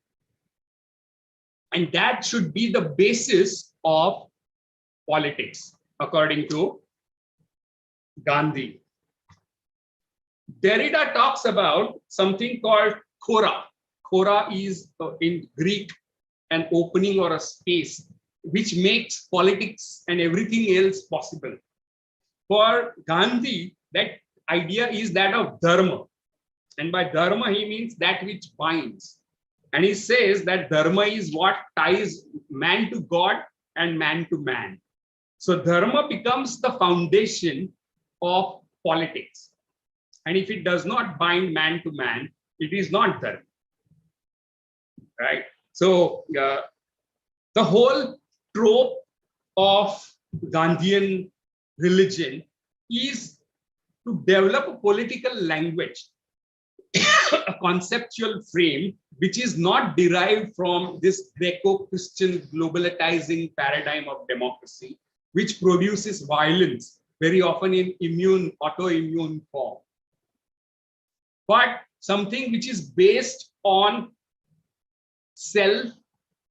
And that should be the basis of politics, according to Gandhi. Derrida talks about something called khora. Khora is in Greek an opening or a space which makes politics and everything else possible. For Gandhi, that idea is that of dharma. And by dharma, he means that which binds. And he says that dharma is what ties man to God and man to man. So dharma becomes the foundation of politics. And if it does not bind man to man, it is not dharma. Right? So the whole trope of Gandhian religion is to develop a political language, a conceptual frame, which is not derived from this Greco-Christian globalizing paradigm of democracy, which produces violence, very often in autoimmune form. But something which is based on self,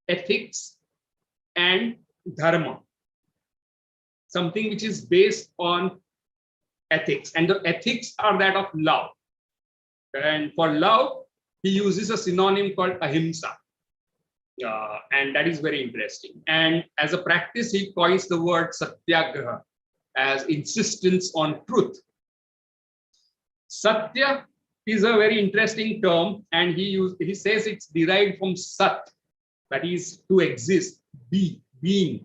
ethics, and dharma. Something which is based on ethics, and the ethics are that of love. And for love, he uses a synonym called ahimsa. And that is very interesting. And as a practice, he coins the word satyagraha as insistence on truth. Satya is a very interesting term, and he says it's derived from sat, that is to exist, being.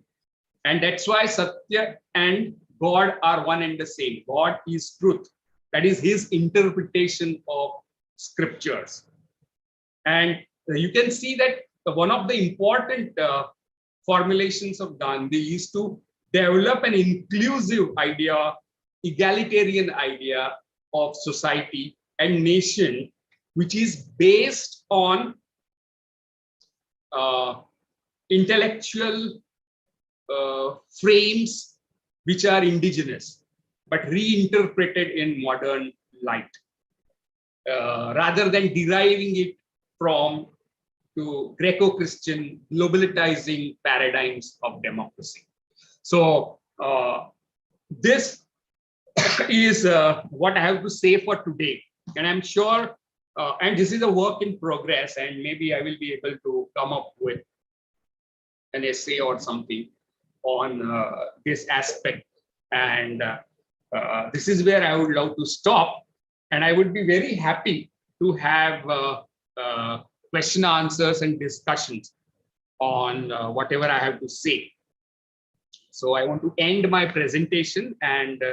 And that's why Satya and God are one and the same. God is truth. That is his interpretation of scriptures. And you can see that one of the important formulations of Gandhi is to develop an inclusive idea, egalitarian idea of society and nation, which is based on intellectual frames which are indigenous, but reinterpreted in modern light, rather than deriving it from to Greco-Christian globalizing paradigms of democracy. So this is what I have to say for today. And I'm sure, and this is a work in progress, and maybe I will be able to come up with an essay or something on this aspect. And this is where I would love to stop. And I would be very happy to have question answers and discussions on whatever I have to say. So I want to end my presentation and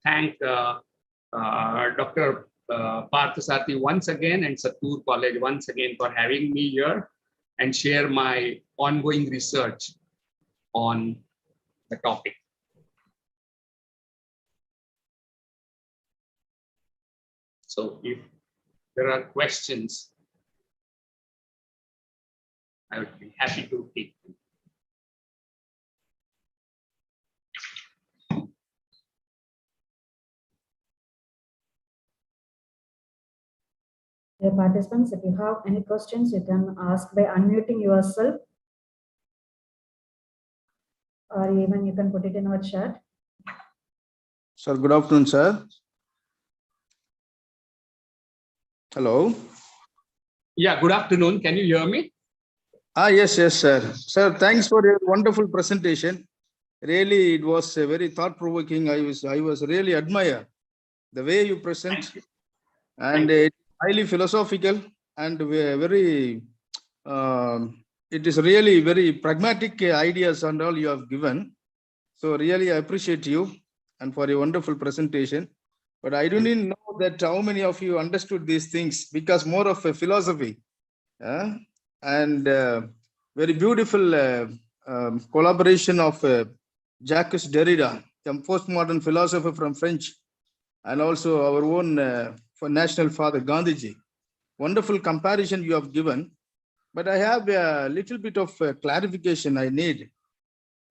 thank Dr. Parthasarathi once again and Sattur College once again for having me here. and share my ongoing research on the topic. So if there are questions, I would be happy to take them. Dear participants, if you have any questions, you can ask by unmuting yourself, or even you can put it in our chat. Sir, good afternoon, sir. Hello. Yeah, good afternoon. Can you hear me? Yes, sir. Sir, thanks for your wonderful presentation. Really, it was very thought-provoking. I was really admire the way you present, and it's highly philosophical and very. It is really very pragmatic ideas and all you have given. So really, I appreciate you and for your wonderful presentation. But I don't even know that how many of you understood these things, because more of a philosophy and very beautiful collaboration of Jacques Derrida, a postmodern philosopher from French, and also our own national father Gandhiji. Wonderful comparison you have given, but I have a little bit of clarification I need.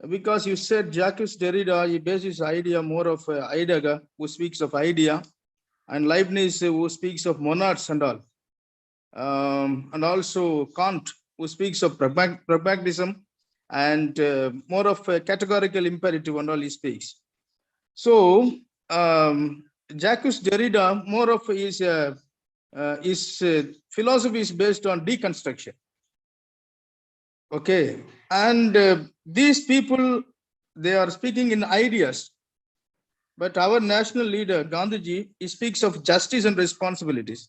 Because you said Jacques Derrida, he bases his idea more of Heidegger, who speaks of idea, and Leibniz, who speaks of monads and all. And also Kant, who speaks of pragmatism and more of a categorical imperative and all he speaks. So Jacques Derrida, more of his philosophy is based on deconstruction. Okay, and these people, they are speaking in ideas, but our national leader Gandhiji, he speaks of justice and responsibilities.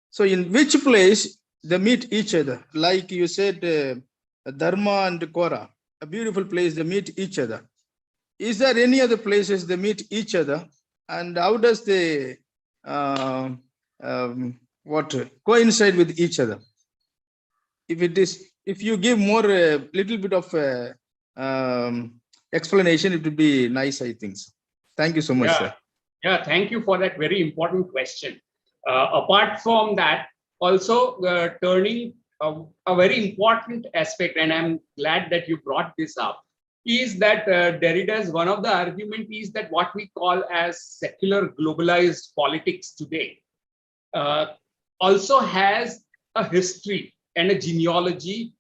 So in which place they meet each other? Like you said, Dharma and Kora, a beautiful place, they meet each other. Is there any other places they meet each other? And how does they coincide with each other? If you give more little bit of explanation, it would be nice, I think. Thank you so much, sir. Yeah, thank you for that very important question. Apart from that, also turning a very important aspect, and I'm glad that you brought this up, is that Derrida's one of the argument is that what we call as secular globalized politics today also has a history and a genealogy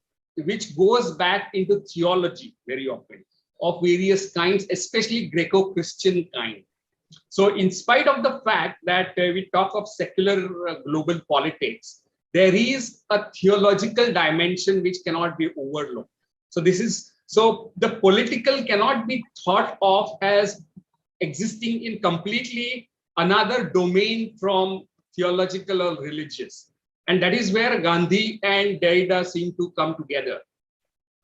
which goes back into theology very often of various kinds, especially Greco-Christian kind. So in spite of the fact that we talk of secular global politics, there is a theological dimension which cannot be overlooked. So the political cannot be thought of as existing in completely another domain from theological or religious. And that is where Gandhi and Derrida seem to come together.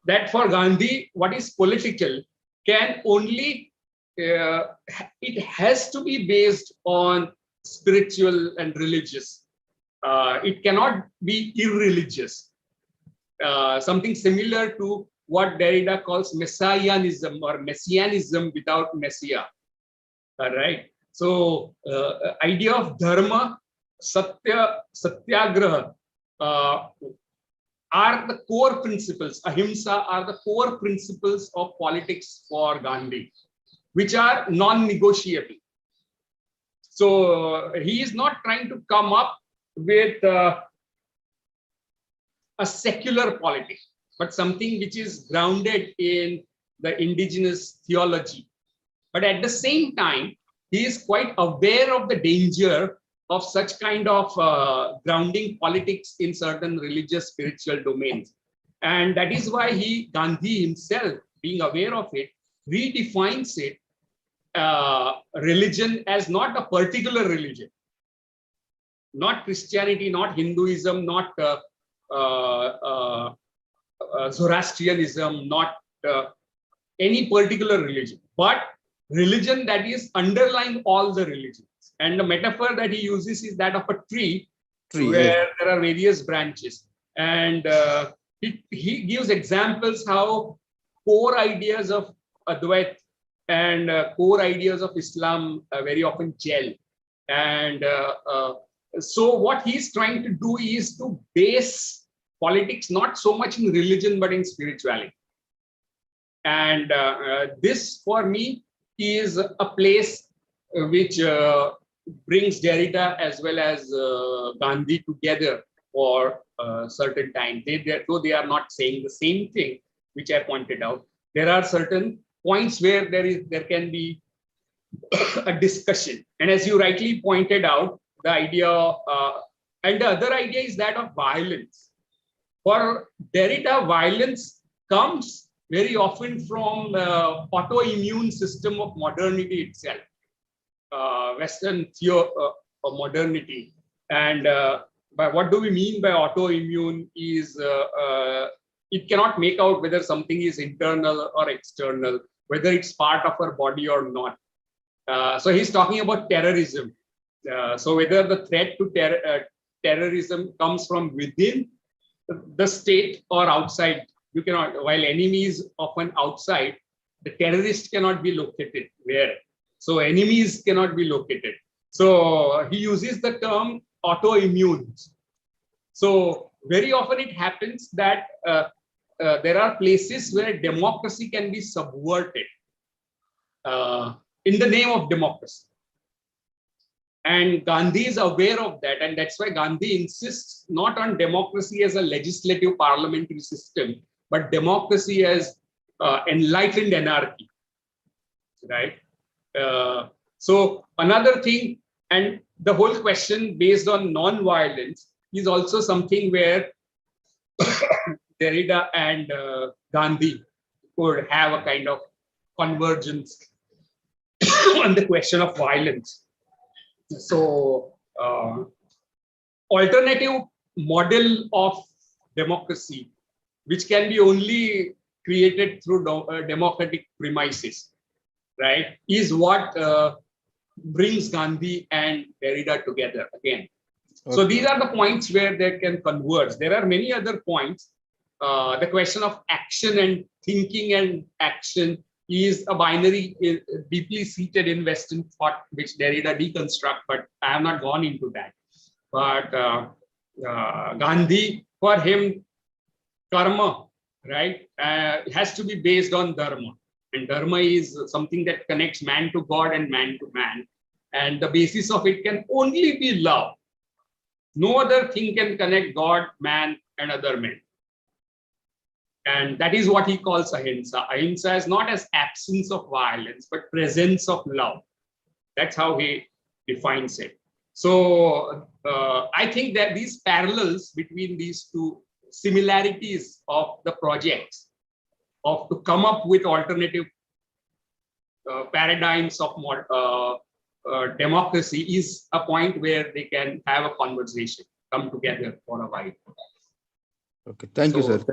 That for Gandhi, what is political can only, it has to be based on spiritual and religious. It cannot be irreligious. Something similar to what Derrida calls messianism or messianism without messiah. All right. So idea of dharma, satya, satyagraha are the core principles. Ahimsa are the core principles of politics for Gandhi, which are non-negotiable. So he is not trying to come up with a secular politics, but something which is grounded in the indigenous theology. But at the same time, he is quite aware of the danger of such kind of grounding politics in certain religious spiritual domains. And that is why Gandhi himself, being aware of it, redefines it, religion as not a particular religion, not Christianity, not Hinduism, not Zoroastrianism, not any particular religion, but religion that is underlying all the religions. And the metaphor that he uses is that of a tree where there are various branches. And he gives examples how core ideas of Advait and core ideas of Islam very often gel. And so what he's trying to do is to base politics not so much in religion, but in spirituality. And this, for me, is a place which brings Derrida as well as Gandhi together for a certain time. Though they are not saying the same thing, which I pointed out, there are certain points where there can be a discussion. And as you rightly pointed out, the idea, and the other idea is that of violence. For Derrida, violence comes very often from the autoimmune system of modernity itself, Western theory of modernity. And by what do we mean by autoimmune is it cannot make out whether something is internal or external, whether it's part of our body or not. So he's talking about terrorism. So whether the threat to terrorism comes from within the state or outside, you cannot, while enemy is often outside, the terrorist cannot be located where. So enemies cannot be located. So he uses the term autoimmune. So very often it happens that there are places where democracy can be subverted in the name of democracy. And Gandhi is aware of that. And that's why Gandhi insists not on democracy as a legislative parliamentary system, but democracy as enlightened anarchy, right? So another thing, and the whole question based on non-violence is also something where Derrida and Gandhi could have a kind of convergence on the question of violence. So alternative model of democracy, which can be only created through democratic premises, right, is what brings Gandhi and Derrida together again. Okay. So these are the points where they can converge. There are many other points. The question of action and thinking and action is a binary deeply seated in Western thought, which Derrida deconstruct, but I have not gone into that. But Gandhi, for him, karma, right, has to be based on dharma. And dharma is something that connects man to God and man to man. And the basis of it can only be love. No other thing can connect God, man, and other men. And that is what he calls ahimsa. Ahimsa is not as absence of violence, but presence of love. That's how he defines it. So I think that these parallels between these two similarities of the projects of to come up with alternative paradigms of democracy is a point where they can have a conversation, come together for a while. Okay, thank you, sir.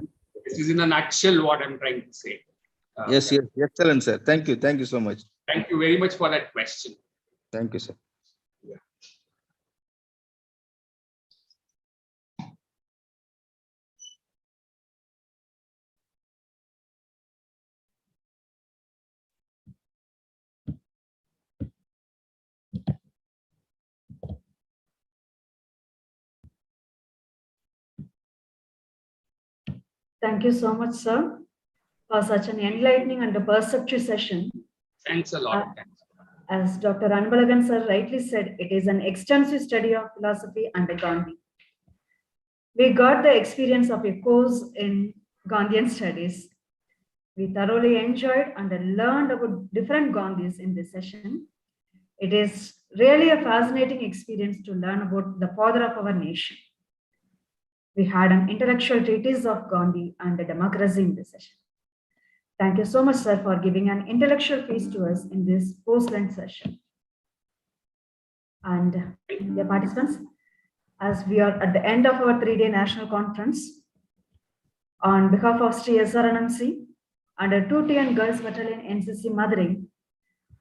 This is in a nutshell what I'm trying to say. Yes, excellent, sir. Thank you so much. Thank you very much for that question. Thank you, sir. Yeah. Thank you so much, sir, for such an enlightening and a perceptive session. Thanks a lot. As Dr. Anbalagan sir rightly said, it is an extensive study of philosophy and Gandhi. We got the experience of a course in Gandhian studies. We thoroughly enjoyed and learned about different Gandhis in this session. It is really a fascinating experience to learn about the father of our nation. We had an intellectual treatise of Gandhi and the democracy in this session. Thank you so much, sir, for giving an intellectual feast to us in this post-lunch session. And dear participants, as we are at the end of our 3-day national conference, on behalf of Sri SRNMC and a 2TN Girls Battalion NCC Madurai,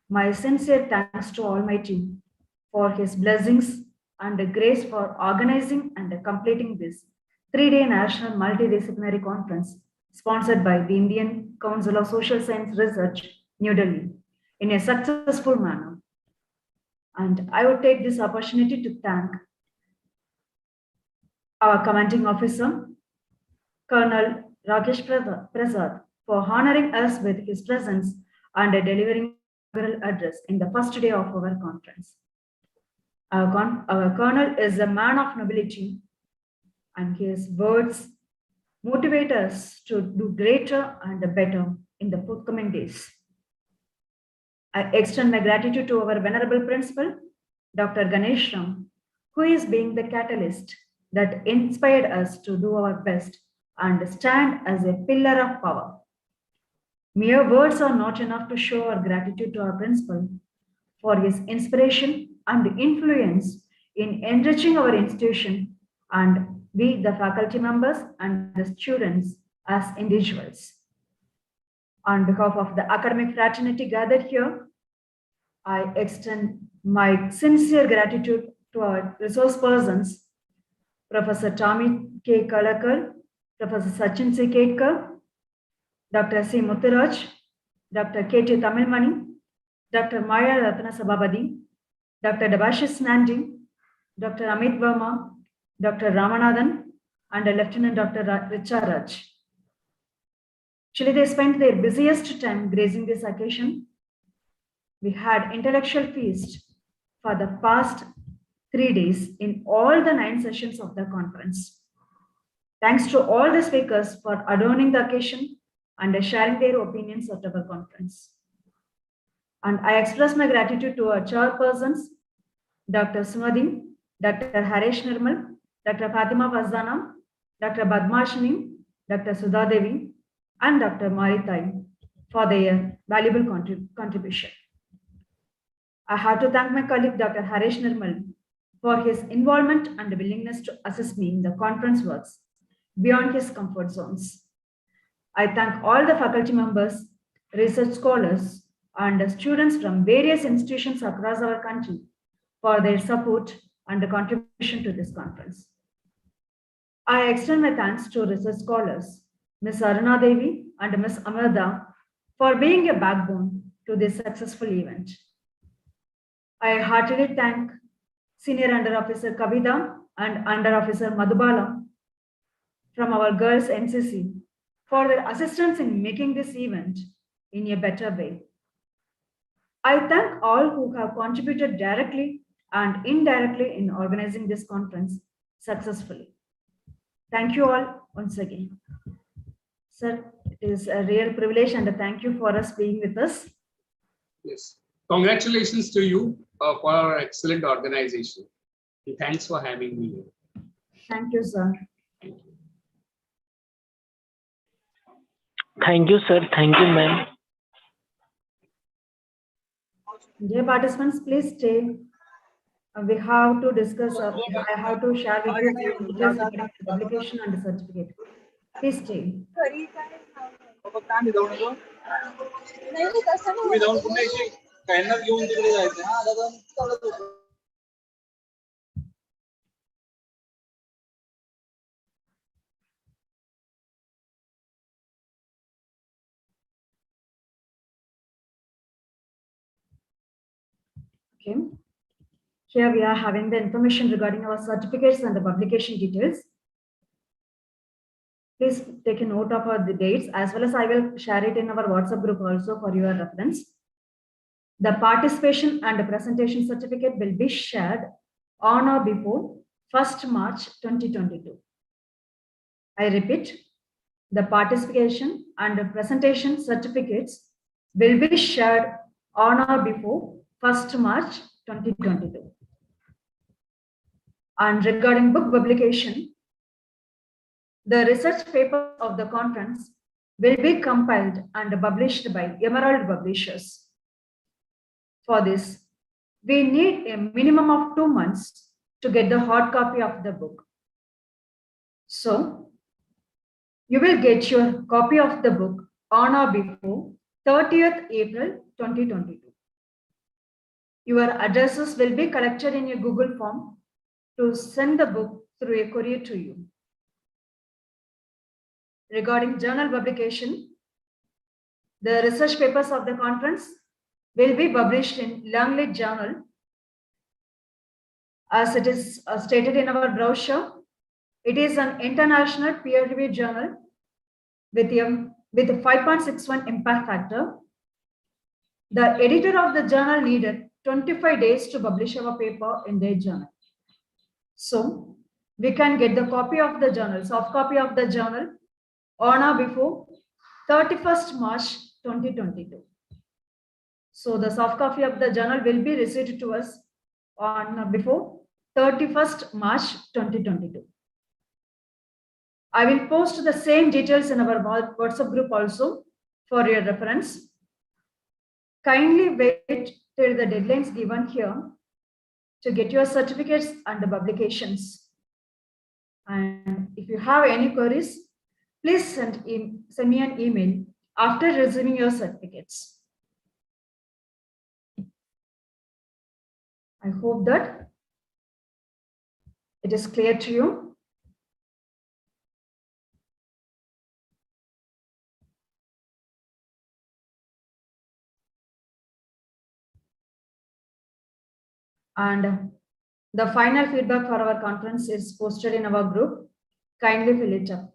my sincere thanks to Almighty for His blessings and grace for organizing and completing this 3-day National Multidisciplinary Conference sponsored by the Indian Council of Social Science Research, New Delhi, in a successful manner. And I would take this opportunity to thank our commanding officer, Colonel Rakesh Prasad, for honoring us with his presence and delivering an address in the first day of our conference. Our colonel is a man of nobility, and his words motivate us to do greater and better in the forthcoming days. I extend my gratitude to our venerable principal, Dr. Ganesh Ram, who is being the catalyst that inspired us to do our best and stand as a pillar of power. Mere words are not enough to show our gratitude to our principal for his inspiration and influence in enriching our institution and we, the faculty members and the students as individuals. On behalf of the academic fraternity gathered here, I extend my sincere gratitude to our resource persons, Professor Tommy K. Kalakar, Professor Sachin C. Ketkar, Dr. C. Mutturaj, Dr. K.T. Tamilmani, Dr. Maya Ratna Sabhabadi, Dr. Debashis Nandi, Dr. Amit Verma, Dr. Ramanathan, and Lieutenant Dr. Richa Raj. Actually, they spent their busiest time gracing this occasion. We had intellectual feast for the past 3 days in all the 9 sessions of the conference. Thanks to all the speakers for adorning the occasion and sharing their opinions at our conference. And I express my gratitude to our chairpersons, Dr. Sumadhi, Dr. Harish Nirmal, Dr. Fatima Vazdana, Dr. Badmashini, Dr. Sudha Devi, and Dr. Maritai for their valuable contribution. I have to thank my colleague, Dr. Harish Nirmal, for his involvement and willingness to assist me in the conference works beyond his comfort zones. I thank all the faculty members, research scholars, and students from various institutions across our country for their support and contribution to this conference. I extend my thanks to research scholars, Ms. Aruna Devi and Ms. Amarda, for being a backbone to this successful event. I heartily thank Senior Under Officer Kavita and Under Officer Madhubala from our girls NCC for their assistance in making this event in a better way. I thank all who have contributed directly and indirectly in organizing this conference successfully. Thank you all once again. Sir, it is a real privilege and a thank you for us being with us. Yes. Congratulations to you for our excellent organization. Thanks for having me here. Thank you, sir. Thank you, sir. Thank you, ma'am. Dear participants, please stay. We have to discuss, I have to share with you the details regarding the publication and the certificate. Please stay. Okay. Here we are having the information regarding our certificates and the publication details. Please take a note of the dates as well as I will share it in our WhatsApp group also for your reference. The participation and the presentation certificate will be shared on or before 1st March 2022. I repeat, the participation and the presentation certificates will be shared on or before 1st March 2022. And regarding book publication, the research paper of the conference will be compiled and published by Emerald Publishers. For this, we need a minimum of 2 months to get the hard copy of the book. So, you will get your copy of the book on or before 30th April 2022. Your addresses will be collected in a Google form to send the book through a courier to you. regarding journal publication, the research papers of the conference will be published in Langlit Journal. As it is stated in our brochure, it is an international peer-reviewed journal with a 5.61 impact factor. The editor of the journal needed 25 days to publish our paper in their journal. So we can get the copy of the journal, soft copy of the journal on or before 31st March 2022. So the soft copy of the journal will be received to us on or before 31st March 2022. I will post the same details in our WhatsApp group also for your reference. Kindly wait till the deadlines given here to get your certificates and the publications. And if you have any queries, please send me an email after receiving your certificates. I hope that it is clear to you. And the final feedback for our conference is posted in our group. Kindly fill it up.